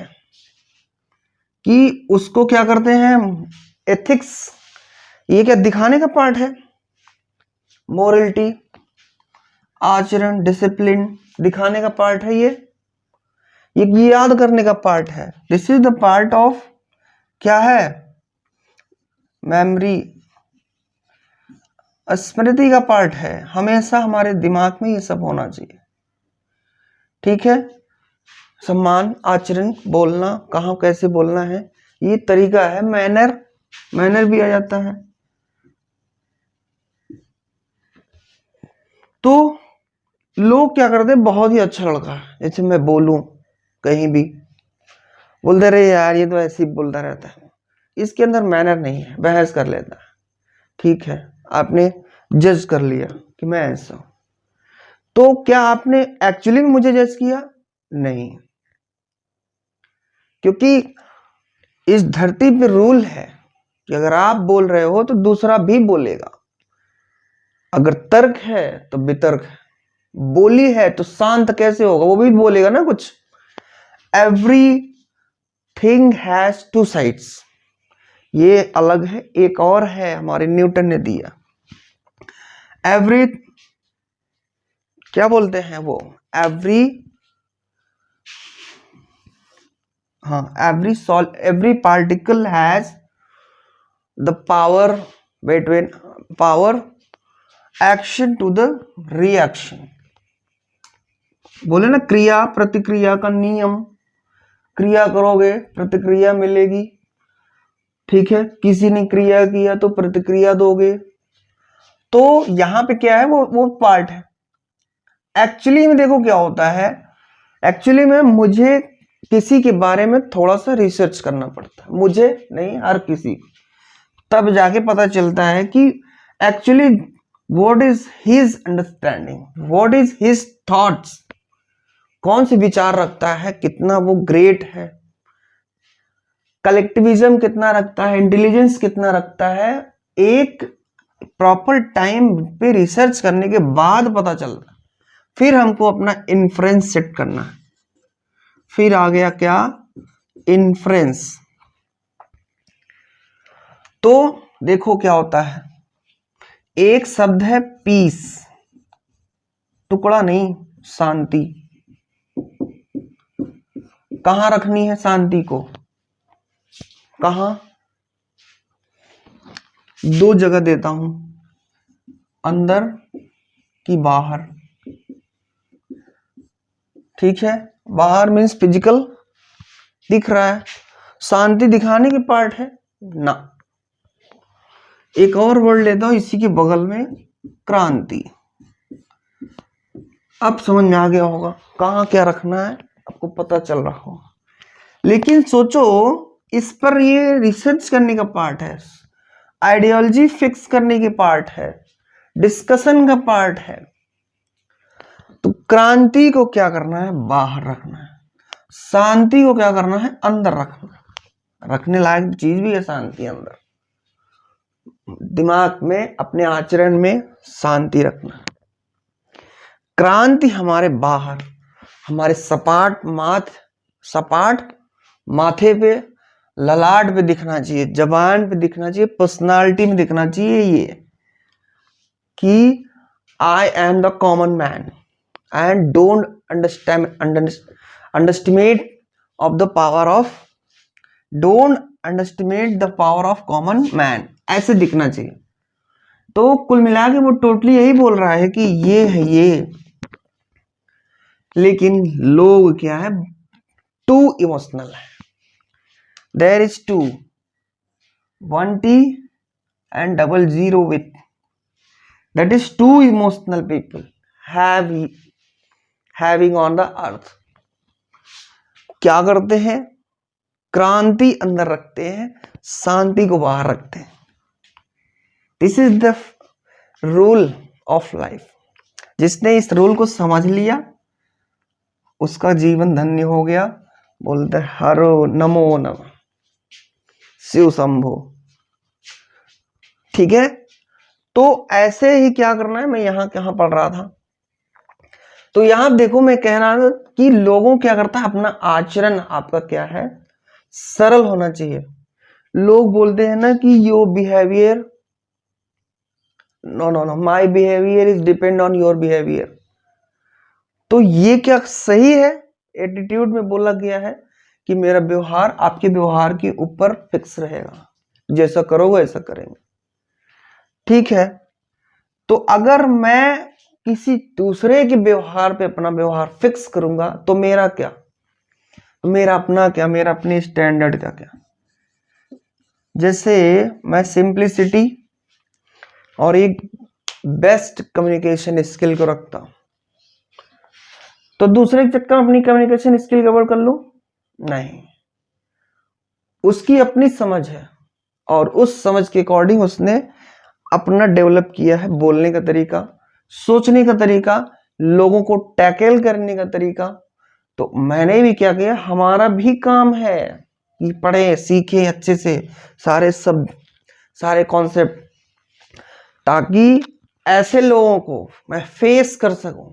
कि उसको क्या करते हैं, एथिक्स, ये क्या दिखाने का पार्ट है, मोरलिटी, आचरण, डिसिप्लिन दिखाने का पार्ट है, ये याद करने का पार्ट है। This is the part of क्या है, मेमोरी, स्मृति का पार्ट है। हमेशा हमारे दिमाग में ये सब होना चाहिए, ठीक है। सम्मान, आचरण, बोलना, कहाँ कैसे बोलना है, ये तरीका है, मैनर, मैनर भी आ जाता है। तो लोग क्या करते हैं, बहुत ही अच्छा लड़का है, जैसे मैं बोलूं कहीं भी, बोलते रहे यार ये तो ऐसे ही बोलता रहता है, इसके अंदर मैनर नहीं है, बहस कर लेता है, ठीक है। आपने जज कर लिया कि मैं ऐसा हूं, तो क्या आपने एक्चुअली में मुझे जज किया? नहीं, क्योंकि इस धरती पे रूल है कि अगर आप बोल रहे हो तो दूसरा भी बोलेगा। अगर तर्क है तो वितर्क है, बोली है तो शांत कैसे होगा, वो भी बोलेगा ना कुछ। Every thing has two sides, ये अलग है। एक और है, हमारे न्यूटन ने दिया, एवरी, क्या बोलते हैं वो, every particle has the power between power action to the reaction. बोले ना, क्रिया प्रतिक्रिया का नियम, क्रिया करोगे प्रतिक्रिया मिलेगी, ठीक है। किसी ने क्रिया किया तो प्रतिक्रिया दोगे। तो यहां पे क्या है, वो पार्ट है। एक्चुअली में देखो क्या होता है, एक्चुअली में मुझे किसी के बारे में थोड़ा सा रिसर्च करना पड़ता है, मुझे नहीं, हर किसी को, तब जाके पता चलता है कि actually what is his understanding, what is his thoughts, कौन से विचार रखता है, कितना वो ग्रेट है, कलेक्टिविज्म कितना रखता है, इंटेलिजेंस कितना रखता है। एक प्रॉपर टाइम पे रिसर्च करने के बाद पता चलता है, फिर हमको अपना इन्फ्रेंस सेट करना है। फिर आ गया क्या, इन्फ्रेंस। तो देखो क्या होता है, एक शब्द है पीस, टुकड़ा नहीं, शांति। कहां रखनी है शांति को, कहां? दो जगह देता हूं, अंदर की बाहर, ठीक है। बाहर मीन्स फिजिकल दिख रहा है, शांति दिखाने के पार्ट है ना। एक और वर्ड लेता हूं इसी के बगल में, क्रांति। अब समझ में आ गया होगा कहां क्या रखना है, आपको पता चल रहा होगा। लेकिन सोचो, इस पर ये रिसर्च करने का पार्ट है, आइडियोलॉजी फिक्स करने के पार्ट है, डिस्कशन का पार्ट है। तो क्रांति को क्या करना है, बाहर रखना है। शांति को क्या करना है, अंदर रखना है। रखने लायक चीज भी है शांति, अंदर दिमाग में, अपने आचरण में शांति रखना है। क्रांति हमारे बाहर, हमारे सपाट माथे पे, ललाट पे दिखना चाहिए, जबान पे दिखना चाहिए, पर्सनालिटी में दिखना चाहिए, ये कि I am the common man and don't underestimate the power of common man, ऐसे दिखना चाहिए। तो कुल मिला के वो टोटली यही बोल रहा है कि ये है ये। लेकिन लोग क्या है, टू इमोशनल है। There is two, 1T and 00 with, that is two emotional people having on the earth। क्या करते हैं, क्रांति अंदर रखते हैं, शांति को बाहर रखते हैं। This is the rule of life. जिसने इस रूल को समझ लिया उसका जीवन धन्य हो गया। बोलते हरो नमो नमः शिव शंभो, ठीक है। तो ऐसे ही क्या करना है, मैं यहां कहां पढ़ रहा था, तो यहां देखो मैं कह रहा था कि लोगों क्या करता है, अपना आचरण आपका क्या है, सरल होना चाहिए। लोग बोलते हैं ना कि your behaviour, know my behaviour is depend on your behaviour. तो ये क्या सही है? एटीट्यूड में बोला गया है कि मेरा व्यवहार आपके व्यवहार के ऊपर फिक्स रहेगा, जैसा करोगे ऐसा करेंगे, ठीक है। तो अगर मैं किसी दूसरे के व्यवहार पे अपना व्यवहार फिक्स करूंगा तो मेरा क्या, मेरा अपना क्या, मेरा अपने स्टैंडर्ड का क्या। जैसे मैं सिंप्लिसिटी और एक बेस्ट कम्युनिकेशन स्किल को रखता हूं, तो दूसरे के चक्कर में अपनी कम्युनिकेशन स्किल कवर कर लूं? नहीं, उसकी अपनी समझ है और उस समझ के अकॉर्डिंग उसने अपना डेवलप किया है बोलने का तरीका, सोचने का तरीका, लोगों को टैकल करने का तरीका। तो मैंने भी क्या किया, हमारा भी काम है कि पढ़े सीखे अच्छे से सारे कॉन्सेप्ट, ताकि ऐसे लोगों को मैं फेस कर सकूं,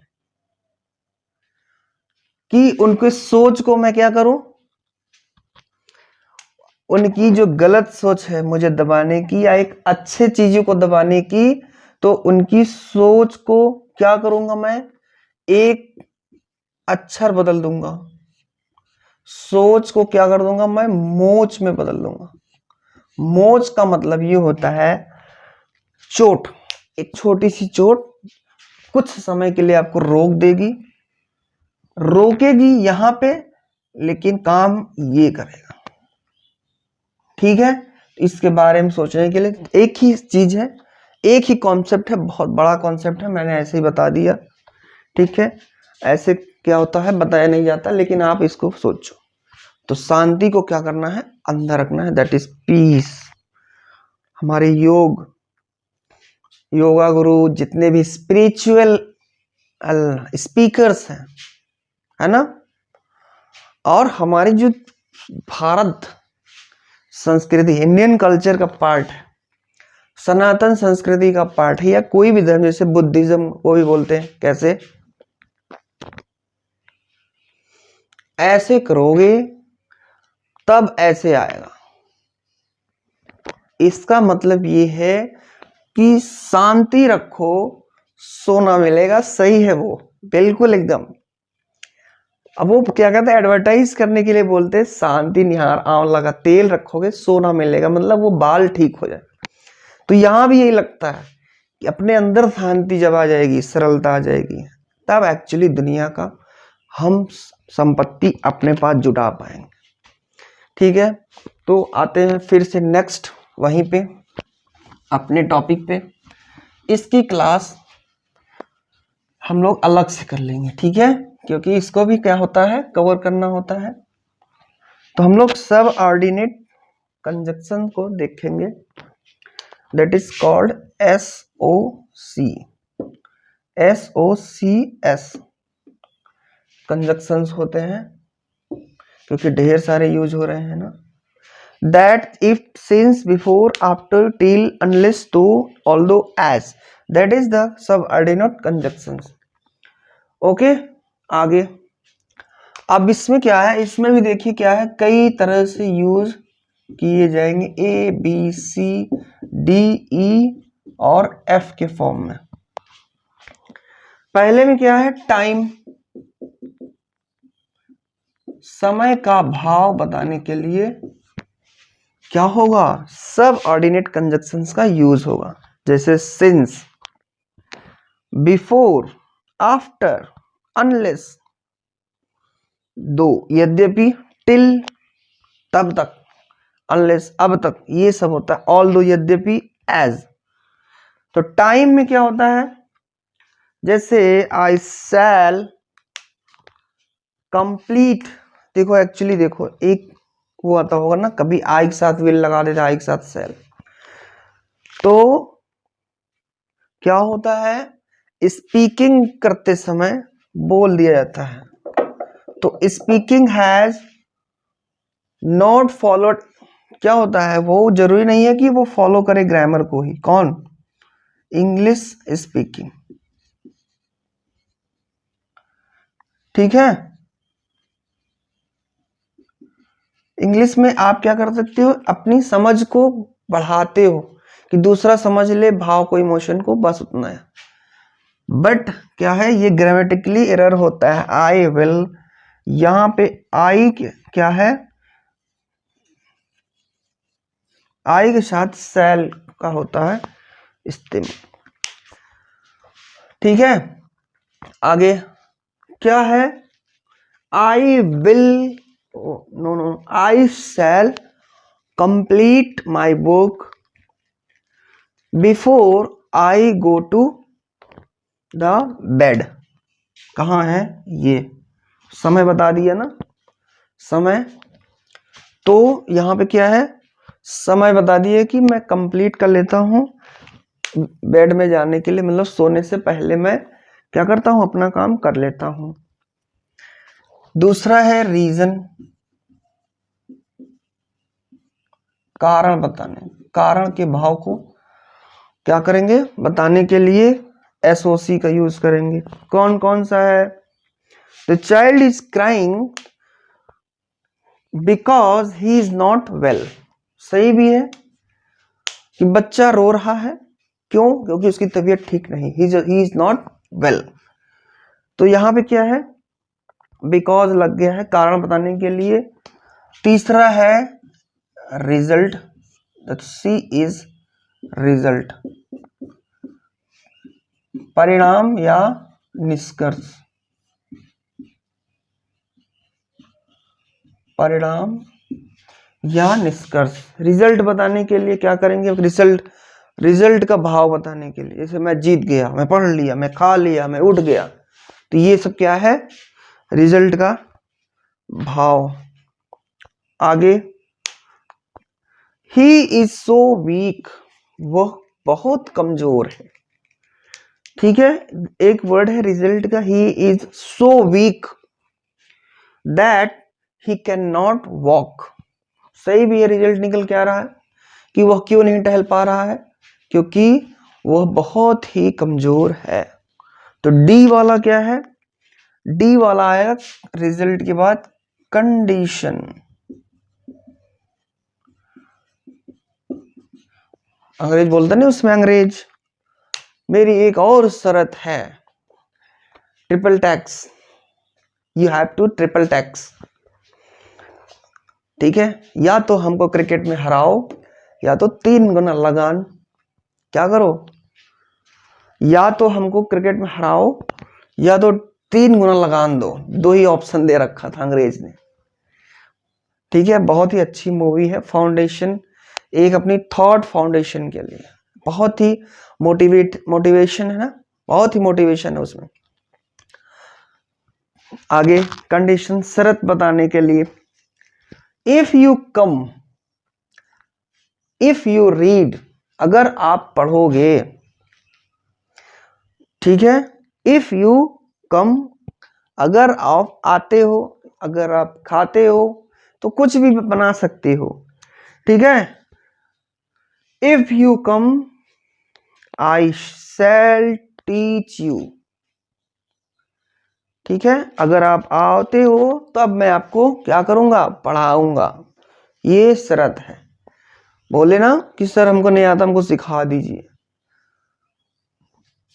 कि उनके सोच को मैं क्या करूं, उनकी जो गलत सोच है मुझे दबाने की या एक अच्छे चीजों को दबाने की, तो उनकी सोच को क्या करूंगा मैं, एक अक्षर बदल दूंगा, सोच को क्या कर दूंगा मैं, मोच में बदल दूंगा। मोच का मतलब ये होता है चोट, एक छोटी सी चोट कुछ समय के लिए आपको रोकेगी यहां पे, लेकिन काम ये करेगा। ठीक है, इसके बारे में सोचने के लिए एक ही चीज है, एक ही कॉन्सेप्ट है, बहुत बड़ा कॉन्सेप्ट है, मैंने ऐसे ही बता दिया। ठीक है, ऐसे क्या होता है बताया नहीं जाता, लेकिन आप इसको सोचो। तो शांति को क्या करना है, अंदर रखना है, दैट इज पीस। हमारे योगा गुरु, जितने भी स्पिरिचुअल स्पीकर्स हैं, है ना, और हमारी जो भारत संस्कृति, इंडियन कल्चर का पार्ट है, सनातन संस्कृति का पार्ट है, या कोई भी धर्म, जैसे बुद्धिज्म को भी बोलते हैं, कैसे ऐसे करोगे तब ऐसे आएगा। इसका मतलब ये है कि शांति रखो, सोना मिलेगा, सही है वो, बिल्कुल एकदम। अब वो क्या कहते हैं, एडवर्टाइज करने के लिए बोलते हैं शांति निहार आंवला का तेल रखोगे सोना मिलेगा, मतलब वो बाल ठीक हो जाए। तो यहां भी यही लगता है कि अपने अंदर शांति जब आ जाएगी, सरलता आ जाएगी, तब एक्चुअली दुनिया का हम संपत्ति अपने पास जुटा पाएंगे। ठीक है, तो आते हैं फिर से नेक्स्ट वहीं पे अपने टॉपिक पे। इसकी क्लास हम लोग अलग से कर लेंगे, ठीक है, क्योंकि इसको भी क्या होता है, कवर करना होता है। तो हम लोग सब ऑर्डिनेट कंजक्शन को देखेंगे, that is called SOCS conjunctions होते हैं, क्योंकि ढेर सारे यूज हो रहे हैं ना। That if, since, before, after, till, unless, though, although, as, that is the subordinate conjunctions. Okay, आगे अब इसमें क्या है, इसमें भी देखिए क्या है, कई तरह से यूज किए जाएंगे, ABCDE और F के फॉर्म में। पहले में क्या है, टाइम, समय का भाव बताने के लिए क्या होगा, सब ऑर्डिनेट कंजक्शंस का यूज होगा, जैसे सिंस, बिफोर, आफ्टर, अनलेस, दो, यद्यपि, टिल, तब तक, अनलेस, अब तक, ये सब होता है, ऑल दो, यद्यपि, एज। तो टाइम में क्या होता है, जैसे आई शैल कंप्लीट, देखो एक्चुअली देखो, एक वो आता होगा ना, कभी आई के साथ विल लगा देता, आई के साथ सेल, तो क्या होता है, स्पीकिंग करते समय बोल दिया जाता है, तो स्पीकिंग हैज नॉट फॉलोड, क्या होता है, वो जरूरी नहीं है कि वो फॉलो करे ग्रामर को ही, कौन, इंग्लिश स्पीकिंग। ठीक है, इंग्लिश में आप क्या कर सकते हो, अपनी समझ को बढ़ाते हो कि दूसरा समझ ले भाव को, इमोशन को, बस उतना है। बट क्या है, ये ग्रामेटिकली एरर होता है, आई विल, यहां पे आई क्या है, आई के साथ सेल का होता है इस्तेमाल। ठीक है, आगे क्या है, I will, no, I shall complete my book before I go to the bed. कहाँ है ये, समय बता दिया ना, समय, तो यहां पे क्या है, समय बता दिए कि मैं कंप्लीट कर लेता हूं बेड में जाने के लिए, मतलब सोने से पहले मैं क्या करता हूं, अपना काम कर लेता हूं। दूसरा है रीजन, कारण बताने, कारण के भाव को क्या करेंगे बताने के लिए एसओसी का यूज करेंगे। कौन कौन सा है, the child is crying because he is not well. सही भी है कि बच्चा रो रहा है, क्यों, क्योंकि उसकी तबीयत ठीक नहीं, ही इज नॉट वेल। तो यहां पे क्या है, बिकॉज लग गया है कारण बताने के लिए। तीसरा है रिजल्ट, सी इज रिजल्ट, परिणाम या निष्कर्ष, परिणाम या निष्कर्ष। रिजल्ट बताने के लिए क्या करेंगे, रिजल्ट का भाव बताने के लिए, जैसे मैं जीत गया, मैं पढ़ लिया, मैं खा लिया, मैं उठ गया, तो ये सब क्या है, रिजल्ट का भाव। आगे, ही इज सो वीक, वह बहुत कमजोर है। ठीक है, एक वर्ड है रिजल्ट का, he is so weak that he can not walk. सही भी है, रिजल्ट निकल के आ रहा है कि वह क्यों नहीं टहल पा रहा है, क्योंकि वह बहुत ही कमजोर है। तो डी वाला क्या है, डी वाला आएगा रिजल्ट के बाद कंडीशन। अंग्रेज बोलते नहीं उसमें, अंग्रेज, मेरी एक और शर्त है, triple tax, you have to triple tax. ठीक है, या तो हमको क्रिकेट में हराओ, या तो 3 गुना लगान, क्या करो, या तो हमको क्रिकेट में हराओ, या तो 3 गुना लगान दो, 2 ही ऑप्शन दे रखा था अंग्रेज ने। ठीक है, बहुत ही अच्छी मूवी है फाउंडेशन, एक अपनी थॉट फाउंडेशन के लिए, बहुत ही मोटिवेशन है ना, बहुत ही मोटिवेशन है उसमें। आगे कंडीशन, शर्त बताने के लिए, if you come, if you read, अगर आप पढ़ोगे। ठीक है, इफ यू कम, अगर आप आते हो, अगर आप खाते हो, तो कुछ भी बना सकते हो। ठीक है, if you come I shall teach you. ठीक है, अगर आप आते हो तब मैं आपको क्या करूंगा, पढ़ाऊंगा, ये शर्त है। बोले ना कि सर हमको नहीं आता, हमको सिखा दीजिए,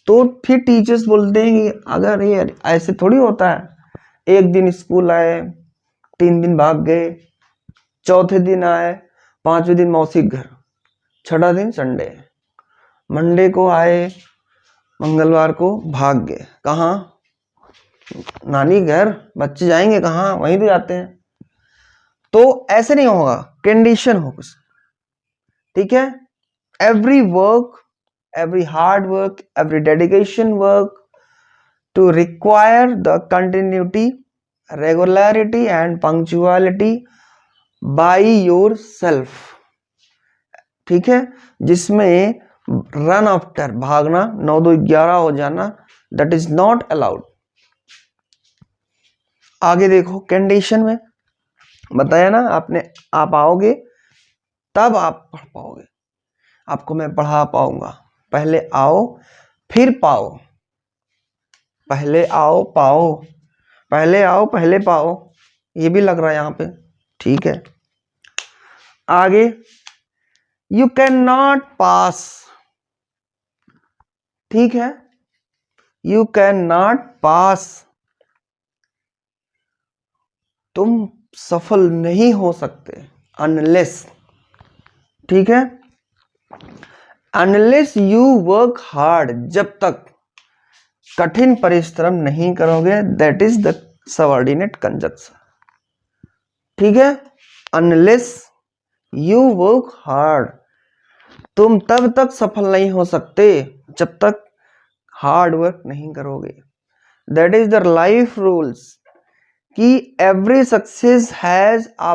तो फिर टीचर्स बोलते हैं कि अगर ये ऐसे थोड़ी होता है, एक दिन स्कूल आए, 3 दिन भाग गए, चौथे दिन आए, 5वें दिन मौसी घर, 6ठा दिन संडे, मंडे को आए, मंगलवार को भाग गए, कहाँ, नानी घर, बच्चे जाएंगे कहाँ, वहीं तो जाते हैं। तो ऐसे नहीं होगा, कंडीशन हो कुछ। ठीक है, every work, every hard work, every dedication work to require the continuity, regularity and punctuality by yourself। ठीक है, जिसमें रन आफ्टर, भागना, 9 2 11 हो जाना, that is not allowed। आगे देखो, कंडीशन में बताया ना आपने, आप आओगे तब आप पढ़ पाओगे, आपको मैं पढ़ा पाऊंगा। पहले आओ फिर पाओ, पहले आओ पाओ, पहले आओ पहले पाओ, ये भी लग रहा है यहां पे। ठीक है, आगे, यू कैन नॉट पास। ठीक है, यू कैन नॉट पास, तुम सफल नहीं हो सकते, अनलेस। ठीक है, अनलेस यू वर्क हार्ड, जब तक कठिन परिश्रम नहीं करोगे, that is the subordinate conjunction. ठीक है, अनलेस यू वर्क हार्ड, तुम तब तक सफल नहीं हो सकते जब तक हार्ड वर्क नहीं करोगे। That is the life rules, कि every success has a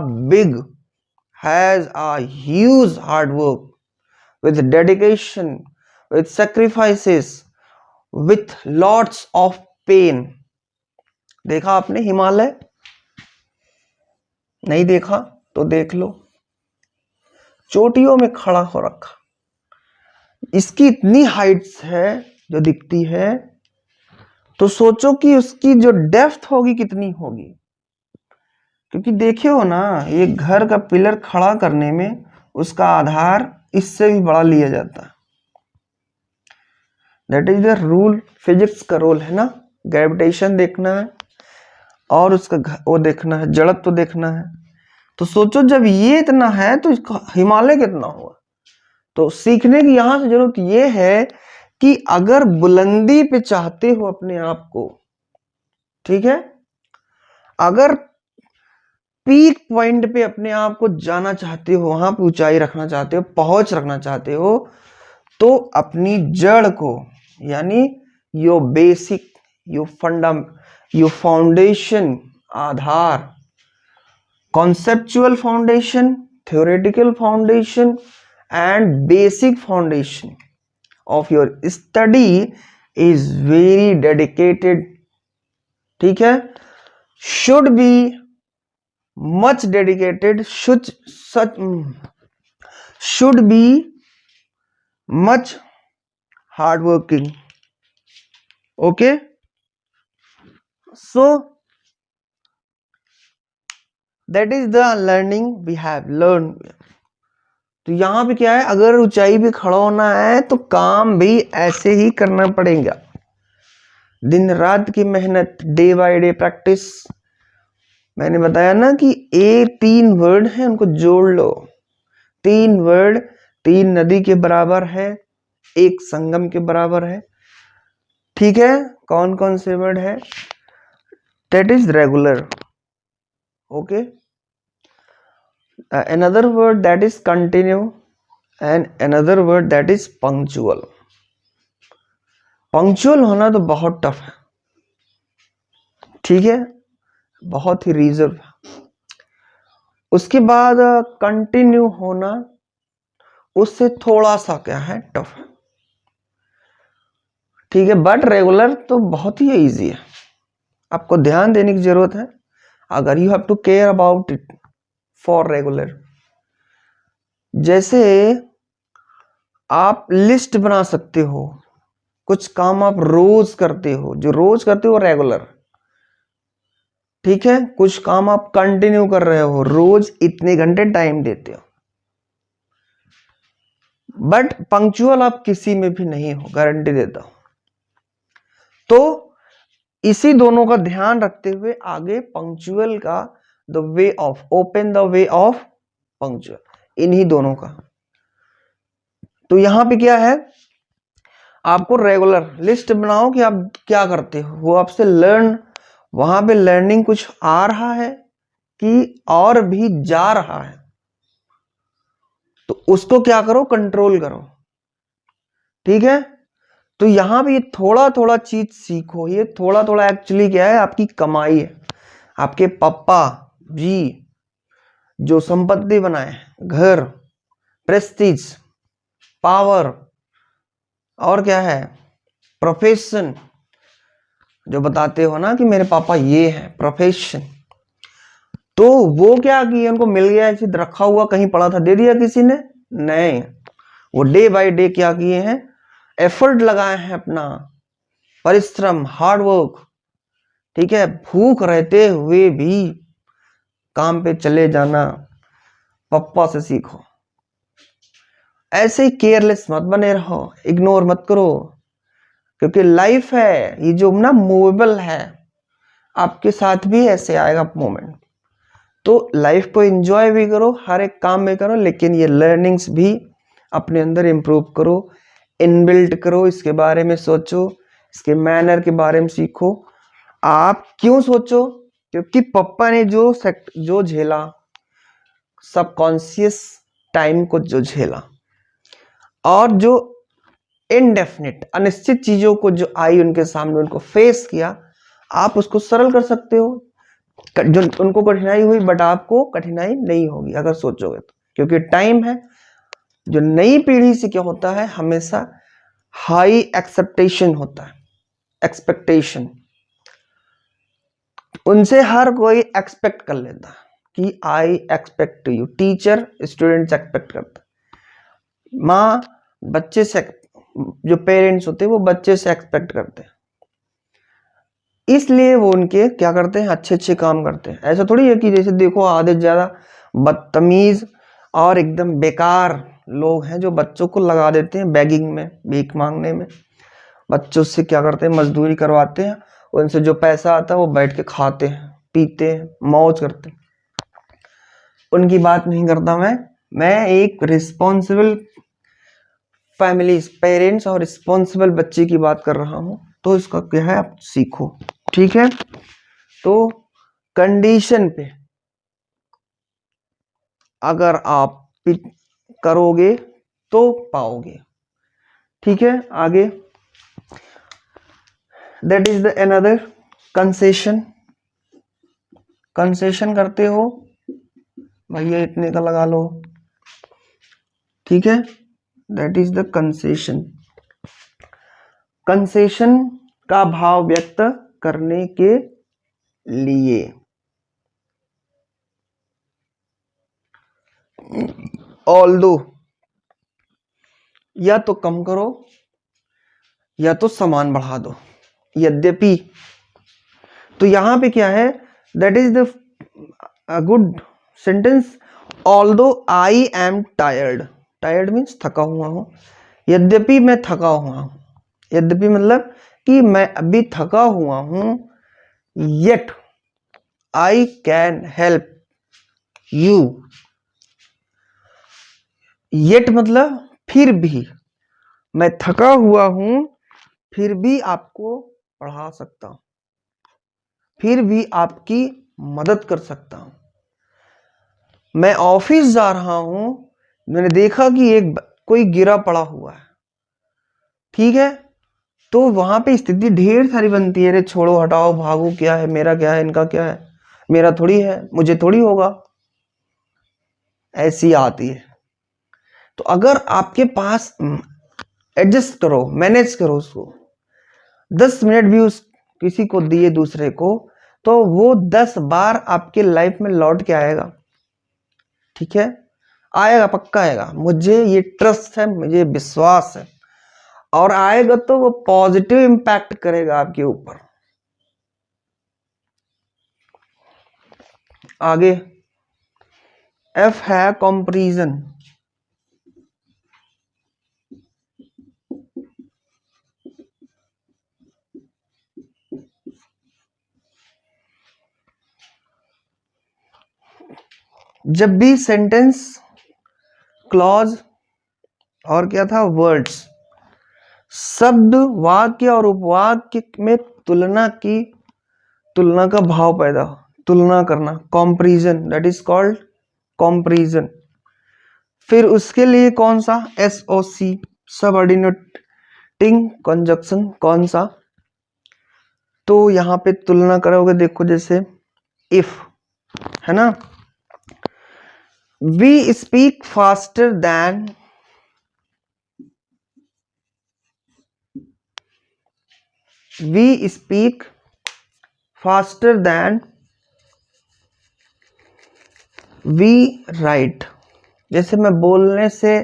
huge hard work with dedication, with sacrifices, with lots of pain. देखा आपने हिमालय? नहीं देखा तो देख लो, चोटियों में खड़ा हो रखा। इसकी इतनी हाइट्स है जो दिखती है, तो सोचो कि उसकी जो डेप्थ होगी कितनी होगी। क्योंकि देखे हो ना, ये घर का पिलर खड़ा करने में उसका आधार इससे भी बड़ा लिया जाता है। That is the rule, physics का रोल है ना। ग्रेविटेशन देखना है और उसका वो देखना है, जड़त्व तो देखना है। तो सोचो जब ये इतना है तो इसका हिमालय कितना होगा। तो सीखने की यहां से जरूरत ये है कि अगर बुलंदी पे चाहते हो अपने आप को, ठीक है, अगर पीक पॉइंट पे अपने आप को जाना चाहते हो, वहां पे ऊंचाई रखना चाहते हो, पहुंच रखना चाहते हो, तो अपनी जड़ को, यानी your basic, your foundation, Aadhaar, conceptual foundation, theoretical foundation and basic foundation of your study is very dedicated, ठीक है, should be much dedicated, should be much hard working. Okay, so that is the learning we have learned. तो यहां पे क्या है, अगर ऊंचाई पे खड़ा होना है तो काम भी ऐसे ही करना पड़ेगा, दिन रात की मेहनत, डे बाय डे प्रैक्टिस। मैंने बताया ना कि ये 3 वर्ड है, उनको जोड़ लो। 3 वर्ड 3 नदी के बराबर है, 1 संगम के बराबर है, ठीक है। कौन कौन से वर्ड है? That is regular, okay. Another word that is continue and another word that is punctual. Punctual होना तो बहुत टफ है, ठीक है, बहुत ही रिजर्व है। उसके बाद कंटिन्यू होना, उससे थोड़ा सा क्या है, टफ है, ठीक है। बट रेगुलर तो बहुत ही इजी है, आपको ध्यान देने की जरूरत है। अगर you have to care about it for regular, जैसे आप लिस्ट बना सकते हो, कुछ काम आप रोज करते हो, जो रोज करते हो रेगुलर, ठीक है। कुछ काम आप कंटिन्यू कर रहे हो, रोज इतने घंटे टाइम देते हो। बट पंक्चुअल आप किसी में भी नहीं हो, गारंटी देता हूं। तो इसी दोनों का ध्यान रखते हुए आगे पंक्चुअल का the way of, open the way of punctual, इन्हीं दोनों का। तो यहां पे क्या है, आपको रेगुलर लिस्ट बनाओ कि आप क्या करते हो, वो आपसे लर्न, वहां पे लर्निंग कुछ आ रहा है कि और भी जा रहा है, तो उसको क्या करो, कंट्रोल करो, ठीक है। तो यहां पे ये थोड़ा थोड़ा चीज सीखो, ये थोड़ा थोड़ा एक्चुअली क्या है, आपकी कमाई है। आपके पापा जी जो संपत्ति बनाए, घर, प्रेस्टीज, पावर, और क्या है, प्रोफेशन, जो बताते हो ना कि मेरे पापा ये है प्रोफेशन, तो वो क्या किए, उनको मिल गया, ऐसे रखा हुआ कहीं पड़ा था, दे दिया किसी ने? नहीं, वो डे बाय डे क्या किए हैं, एफर्ट लगाए हैं, अपना परिश्रम, हार्ड वर्क, ठीक है। भूख रहते हुए भी काम पे चले जाना, पापा से सीखो। ऐसे ही केयरलेस मत बने रहो, इग्नोर मत करो, क्योंकि लाइफ है ये जो ना मूवेबल है, आपके साथ भी ऐसे आएगा मोमेंट। तो लाइफ को एंजॉय भी करो, हर एक काम में करो, लेकिन ये लर्निंग्स भी अपने अंदर इंप्रूव करो, इनबिल्ट करो, इसके बारे में सोचो, इसके मैनर के बारे में सीखो। आप क्यों सोचो? क्योंकि पापा ने जो झेला, सबकॉन्शियस टाइम को जो झेला, और जो इनडेफिनिट अनिश्चित चीजों को जो आई उनके सामने, उनको फेस किया, आप उसको सरल कर सकते हो। जो उनको कठिनाई हुई, बट आपको कठिनाई नहीं होगी अगर सोचोगे तो, क्योंकि टाइम है। जो नई पीढ़ी से क्या होता है, हमेशा हाई एक्सेप्टेशन होता है, एक्सपेक्टेशन, उनसे हर कोई एक्सपेक्ट कर लेता है कि I expect you, teacher students expect करता है, माँ बच्चे से, जो पेरेंट्स होते हैं वो बच्चे से एक्सपेक्ट करते हैं, इसलिए वो उनके क्या करते हैं, अच्छे अच्छे काम करते हैं। ऐसा थोड़ी है कि जैसे देखो आधे ज्यादा बदतमीज और एकदम बेकार लोग हैं जो बच्चों को लगा देते हैं बेगिंग में, भीख मांगने में, बच्चों से क्या करते हैं, मजदूरी करवाते हैं, उनसे जो पैसा आता है वो बैठ के खाते हैं, पीते हैं, मौज करते हैं। उनकी बात नहीं करता मैं एक रिस्पॉन्सिबल फैमिली, पेरेंट्स और रिस्पॉन्सिबल बच्चे की बात कर रहा हूं। तो इसका क्या है, आप सीखो, ठीक है। तो कंडीशन पे अगर आप करोगे तो पाओगे, ठीक है। आगे that is the another concession, concession करते हो भैया इतने का लगा लो, ठीक है, that is the concession. Concession का भाव व्यक्त करने के लिए ऑल्दो, या तो कम करो या तो समान बढ़ा दो, यद्यपि। तो यहां पे क्या है, that is the good sentence, although I am tired, tired means थका हुआ हूं, यद्यपि मैं थका हुआ हूं, यद्यपि मतलब कि मैं अभी थका हुआ हूं, yet I can help you, yet मतलब फिर भी, मैं थका हुआ हूं फिर भी आपको पढ़ा सकता हूं, फिर भी आपकी मदद कर सकता हूं। मैं ऑफिस जा रहा हूं, मैंने देखा कि एक कोई गिरा पड़ा हुआ है, ठीक है, तो वहां पे स्थिति ढेर सारी बनती है, अरे छोड़ो हटाओ भागो, क्या है मेरा, क्या है इनका, क्या है मेरा थोड़ी है, मुझे थोड़ी होगा, ऐसी आती है। तो अगर आपके पास, एडजस्ट करो, मैनेज करो उसको, 10 मिनट भी उस किसी को दिए दूसरे को, तो वो 10 बार आपके लाइफ में लौट के आएगा, ठीक है, आएगा, पक्का आएगा, मुझे ये ट्रस्ट है, मुझे विश्वास है, और आएगा तो वो पॉजिटिव इंपैक्ट करेगा आपके ऊपर। आगे एफ है कंपैरिजन, जब भी सेंटेंस, क्लॉज और क्या था, वर्ड्स, शब्द, वाक्य और उपवाक्य में तुलना का भाव पैदा, तुलना करना, comparison, that is called comparison. फिर उसके लिए कौन सा, SOC, सबऑर्डिनेटिंग कंजक्शन, कौन सा, तो यहां पे तुलना करोगे, देखो जैसे इफ है ना, we speak faster then, we speak faster then we write, जैसे मैं बोलने से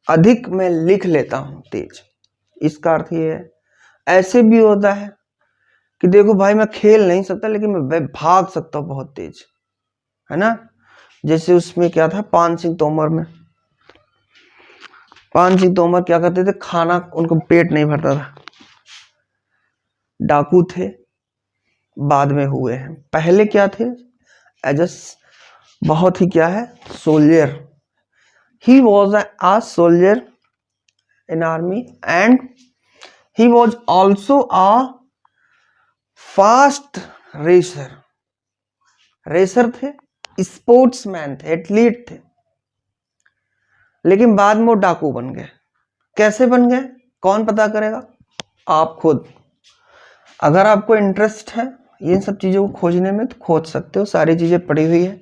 अधिक मैं लिख लेता हूं तेज, इसका अर्थ ये है। ऐसे भी होता है कि देखो भाई मैं खेल नहीं सकता लेकिन मैं भाग सकता हूं बहुत तेज, है ना, जैसे उसमें क्या था, पान सिंह तोमर में, पान सिंह तोमर क्या करते थे, खाना उनको पेट नहीं भरता था, डाकू थे, बाद में हुए हैं, पहले क्या थे, एज बहुत ही क्या है, soldier, he was a soldier in army and he was also a fast racer, racer थे, स्पोर्ट्समैन थे, एथलीट थे, लेकिन बाद में वो डाकू बन गए। कैसे बन गए, कौन पता करेगा, आप खुद, अगर आपको इंटरेस्ट है इन सब चीजों को खोजने में तो खोज सकते हो, सारी चीजें पढ़ी हुई है,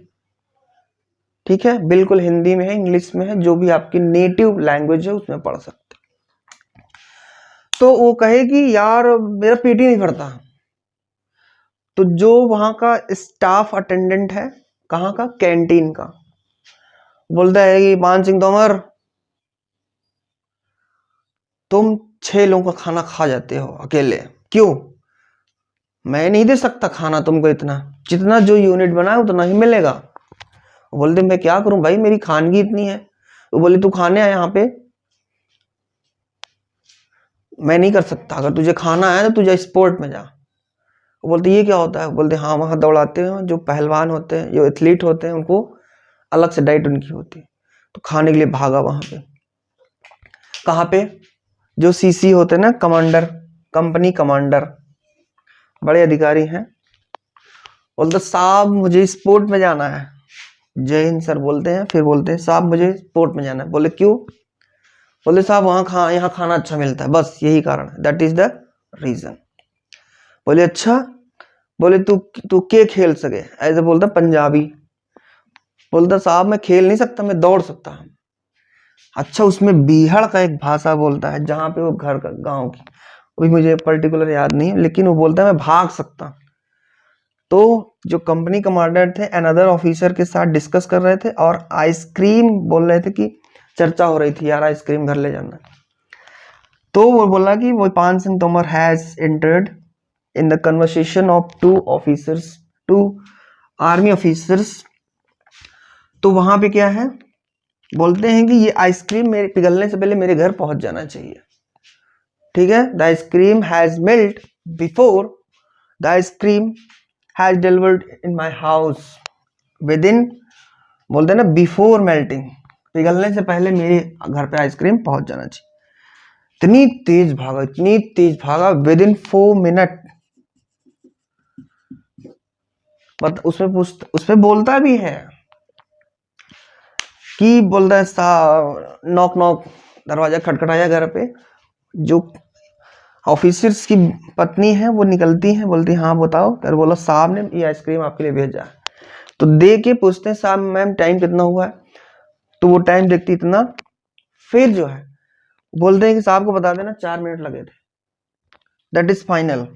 ठीक है, बिल्कुल हिंदी में है, इंग्लिश में है, जो भी आपकी नेटिव लैंग्वेज है उसमें पढ़ सकते हो। तो वो कहे कि यार मेरा पेट ही नहीं भरता, तो जो वहां का स्टाफ अटेंडेंट है, कहाँ का, कैंटीन का, बोलता है कि मान सिंह तोमर, तुम 6 लोगों का खाना खा जाते हो अकेले, क्यों? मैं नहीं दे सकता खाना तुमको, इतना जितना जो यूनिट बना है उतना ही मिलेगा। बोलते मैं क्या करूं भाई, मेरी खानगी इतनी है। वो बोले तू खाने आया यहाँ पे, मैं नहीं कर सकता, अगर तुझे खाना है तो तुझे स्पोर्ट में जा। वो बोलते ये क्या होता है? बोलते हाँ वहाँ दौड़ाते हैं, जो पहलवान होते हैं, जो एथलीट होते हैं, उनको अलग से डाइट उनकी होती है, तो खाने के लिए भागा वहां पे। कहाँ पे? जो सीसी होते हैं ना, कमांडर, कंपनी कमांडर, बड़े अधिकारी हैं। बोलते साहब मुझे स्पोर्ट में जाना है। जय हिंद सर बोलते हैं, फिर बोलते हैं साहब मुझे स्पोर्ट में जाना है। बोले क्यों? बोले साहब वहाँ यहाँ खाना अच्छा मिलता है, बस यही कारण है, दैट इज द रीजन। बोले अच्छा। बोले तू तू क्या खेल सके? ऐसे बोलता पंजाबी। बोलता साहब मैं खेल नहीं सकता, मैं दौड़ सकता हूँ। अच्छा, उसमें बीहड़ का एक भाषा बोलता है, जहाँ पे वो घर का, गाँव की, अभी मुझे पर्टिकुलर याद नहीं है, लेकिन वो बोलता है मैं भाग सकता। तो जो कंपनी कमांडर थे अनदर ऑफिसर के साथ डिस्कस कर रहे थे, और आइसक्रीम बोल रहे थे कि चर्चा हो रही थी, यार आइसक्रीम घर ले जाना। तो वो बोला कि वो पान Singh Tomar has entered in the conversation of 2 officers, 2 army officers. तो वहां पे क्या है, बोलते हैं कि ये आइसक्रीम मेरे पिघलने से पहले मेरे घर पहुंच जाना चाहिए, ठीक है। The ice cream has melt before, the ice cream has delivered in my house with in, बोलते हैं ना बिफोर मेल्टिंग, पिघलने से पहले मेरे घर पे आइसक्रीम पहुंच जाना चाहिए। इतनी तेज भागा, इतनी तेज भागा, विद इन 4 मिनट। उसमें बोलता भी है कि बोलता है साहब नॉक नॉक, दरवाजा खटखटाया घर पे। जो ऑफिसर्स की पत्नी है वो निकलती है, बोलती हाँ बताओ। फिर बोला साहब ने ये आइसक्रीम आपके लिए भेजा है। तो दे के पूछते हैं साहब मैम टाइम कितना हुआ है? तो वो टाइम देखती इतना। फिर जो है बोलते हैं कि साहब को बता देना 4 मिनट लगे थे, दैट इज फाइनल।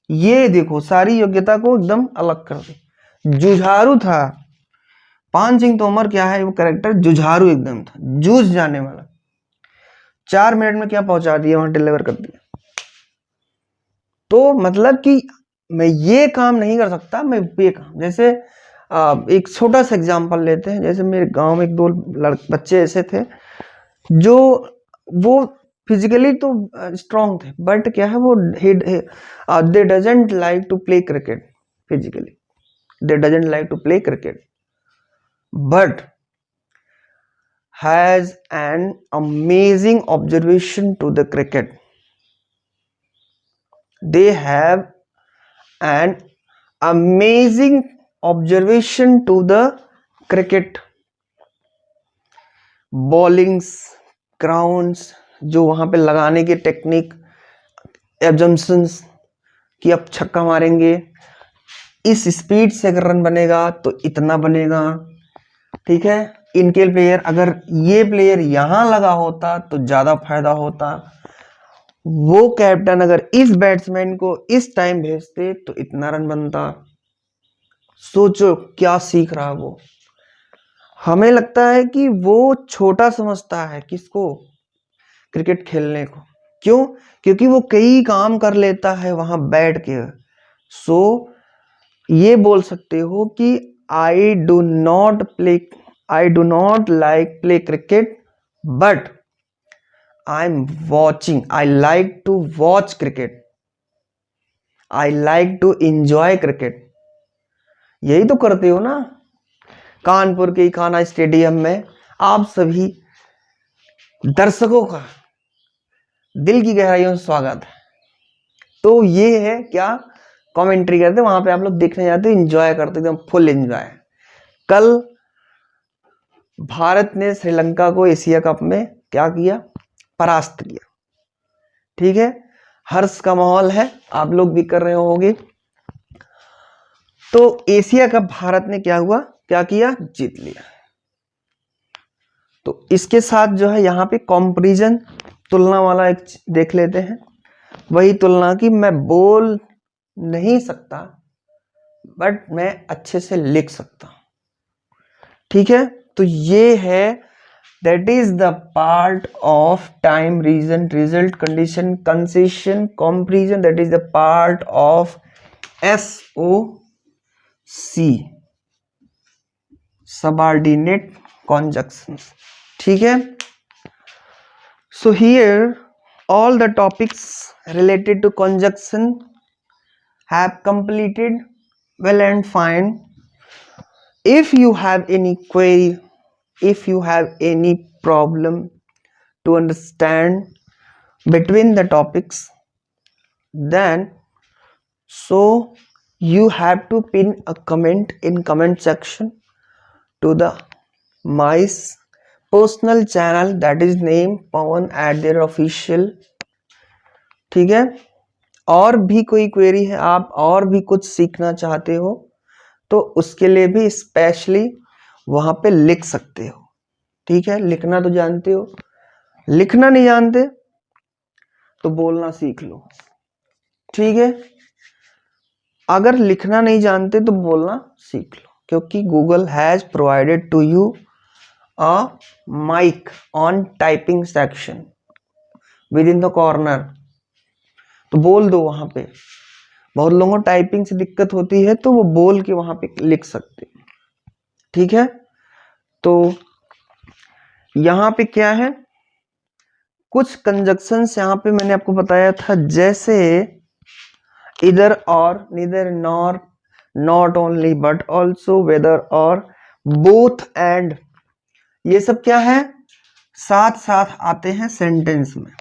ये देखो सारी योग्यता को एकदम अलग कर दी। जुझारू था पान सिंह तोमर, क्या है वो कैरेक्टर, जुझारू एकदम था, जूझ जाने वाला। 4 मिनट में क्या पहुंचा दिया, वहां डिलीवर कर दिया। तो मतलब कि मैं ये काम नहीं कर सकता, मैं ये काम, जैसे एक छोटा सा एग्जांपल लेते हैं। जैसे मेरे गांव में 2 बच्चे ऐसे थे जो वो फिजिकली तो स्ट्रांग थे, बट क्या है वो they doesn't like to play cricket physically, they doesn't like to play cricket, but has an amazing observation to the cricket. They have an amazing observation to the cricket. Bowlings, grounds, जो वहां पे लगाने की technique, एब्जम्पशंस कि अब छक्का मारेंगे, इस स्पीड से अगर रन बनेगा तो इतना बनेगा, ठीक है। इनके प्लेयर, अगर ये प्लेयर यहां लगा होता तो ज्यादा फायदा होता, वो कैप्टन अगर इस बैट्समैन को इस टाइम भेजते तो इतना रन बनता। सोचो क्या सीख रहा वो। हमें लगता है कि वो छोटा समझता है किसको, क्रिकेट खेलने को। क्यों? क्योंकि वो कई काम कर लेता है वहां बैठ के। सो ये बोल सकते हो कि I do not like play cricket, but I like to watch cricket. I like to enjoy cricket. यही तो करते हो ना। कानपुर के खाना स्टेडियम में आप सभी दर्शकों का दिल की गहराइयों से स्वागत है। तो ये है क्या, कमेंट्री करते वहां पे आप लोग देखने जाते, एंजॉय करते, एकदम फुल एंजॉय। कल भारत ने श्रीलंका को एशिया कप में क्या किया, परास्त किया, ठीक है। हर्ष का माहौल है, आप लोग भी कर रहे होंगे। तो एशिया कप भारत ने क्या हुआ, क्या किया, जीत लिया। तो इसके साथ जो है यहाँ पे कंपैरिजन, तुलना वाला एक देख लेते हैं। वही तुलना की मैं बोल नहीं सकता बट मैं अच्छे से लिख सकता हूं, ठीक है। तो ये है that is the part of time, reason, result, condition, concession, comparison, that is the part of SOC, subordinate conjunctions, ठीक है। So here all the topics related to conjunction have completed well and fine. If you have any query, if you have any problem to understand between the topics, then so you have to pin a comment in comment section to the my personal channel, that is name pawan@their official, ठीक है। और भी कोई query है, आप और भी कुछ सीखना चाहते हो तो उसके लिए भी स्पेशली वहां पे लिख सकते हो, ठीक है। लिखना तो जानते हो, लिखना नहीं जानते तो बोलना सीख लो, ठीक है। अगर लिखना नहीं जानते तो बोलना सीख लो, क्योंकि Google has provided to you a mic on typing section within the corner, तो बोल दो वहां पे। बहुत लोगों को टाइपिंग से दिक्कत होती है तो वो बोल के वहां पे लिख सकते हैं, ठीक है। तो यहाँ पे क्या है, कुछ कंजक्शंस यहाँ पे मैंने आपको बताया था, जैसे इधर और, neither nor, not only but also, whether or, both and, ये सब क्या है, साथ साथ आते हैं सेंटेंस में,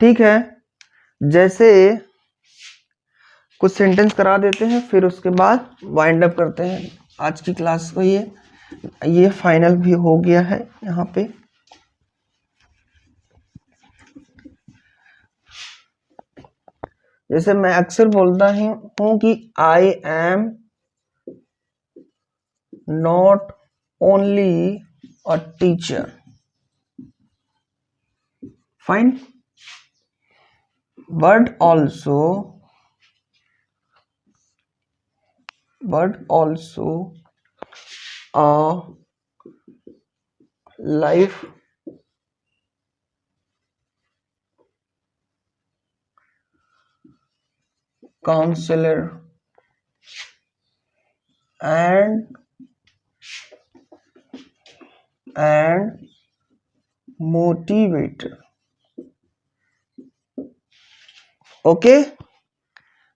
ठीक है। जैसे कुछ सेंटेंस करा देते हैं, फिर उसके बाद वाइंड अप करते हैं आज की क्लास को। ये फाइनल भी हो गया है यहाँ पे। जैसे मैं अक्सर बोलता हूँ कि I am not only a teacher, fine, but also a life counselor and motivator, okay.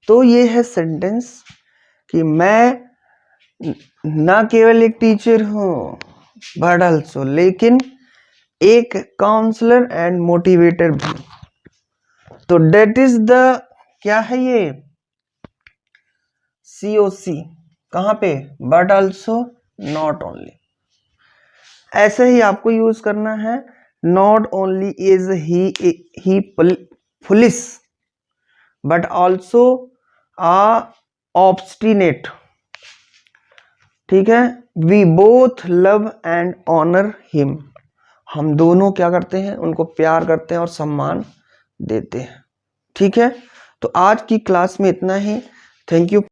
तो ये है सेंटेंस कि मैं ना केवल एक टीचर हूं बट ऑल्सो, लेकिन एक काउंसलर एंड मोटिवेटर भी। तो डेट इज द, क्या है ये, COC, कहां पे, बट ऑल्सो, नॉट ओनली। ऐसे ही आपको यूज करना है, not only is he police but also a obstinate, ठीक है। We both love and honour him, हम दोनों क्या करते हैं, उनको प्यार करते हैं और सम्मान देते हैं, ठीक है। तो आज की क्लास में इतना ही, थैंक यू।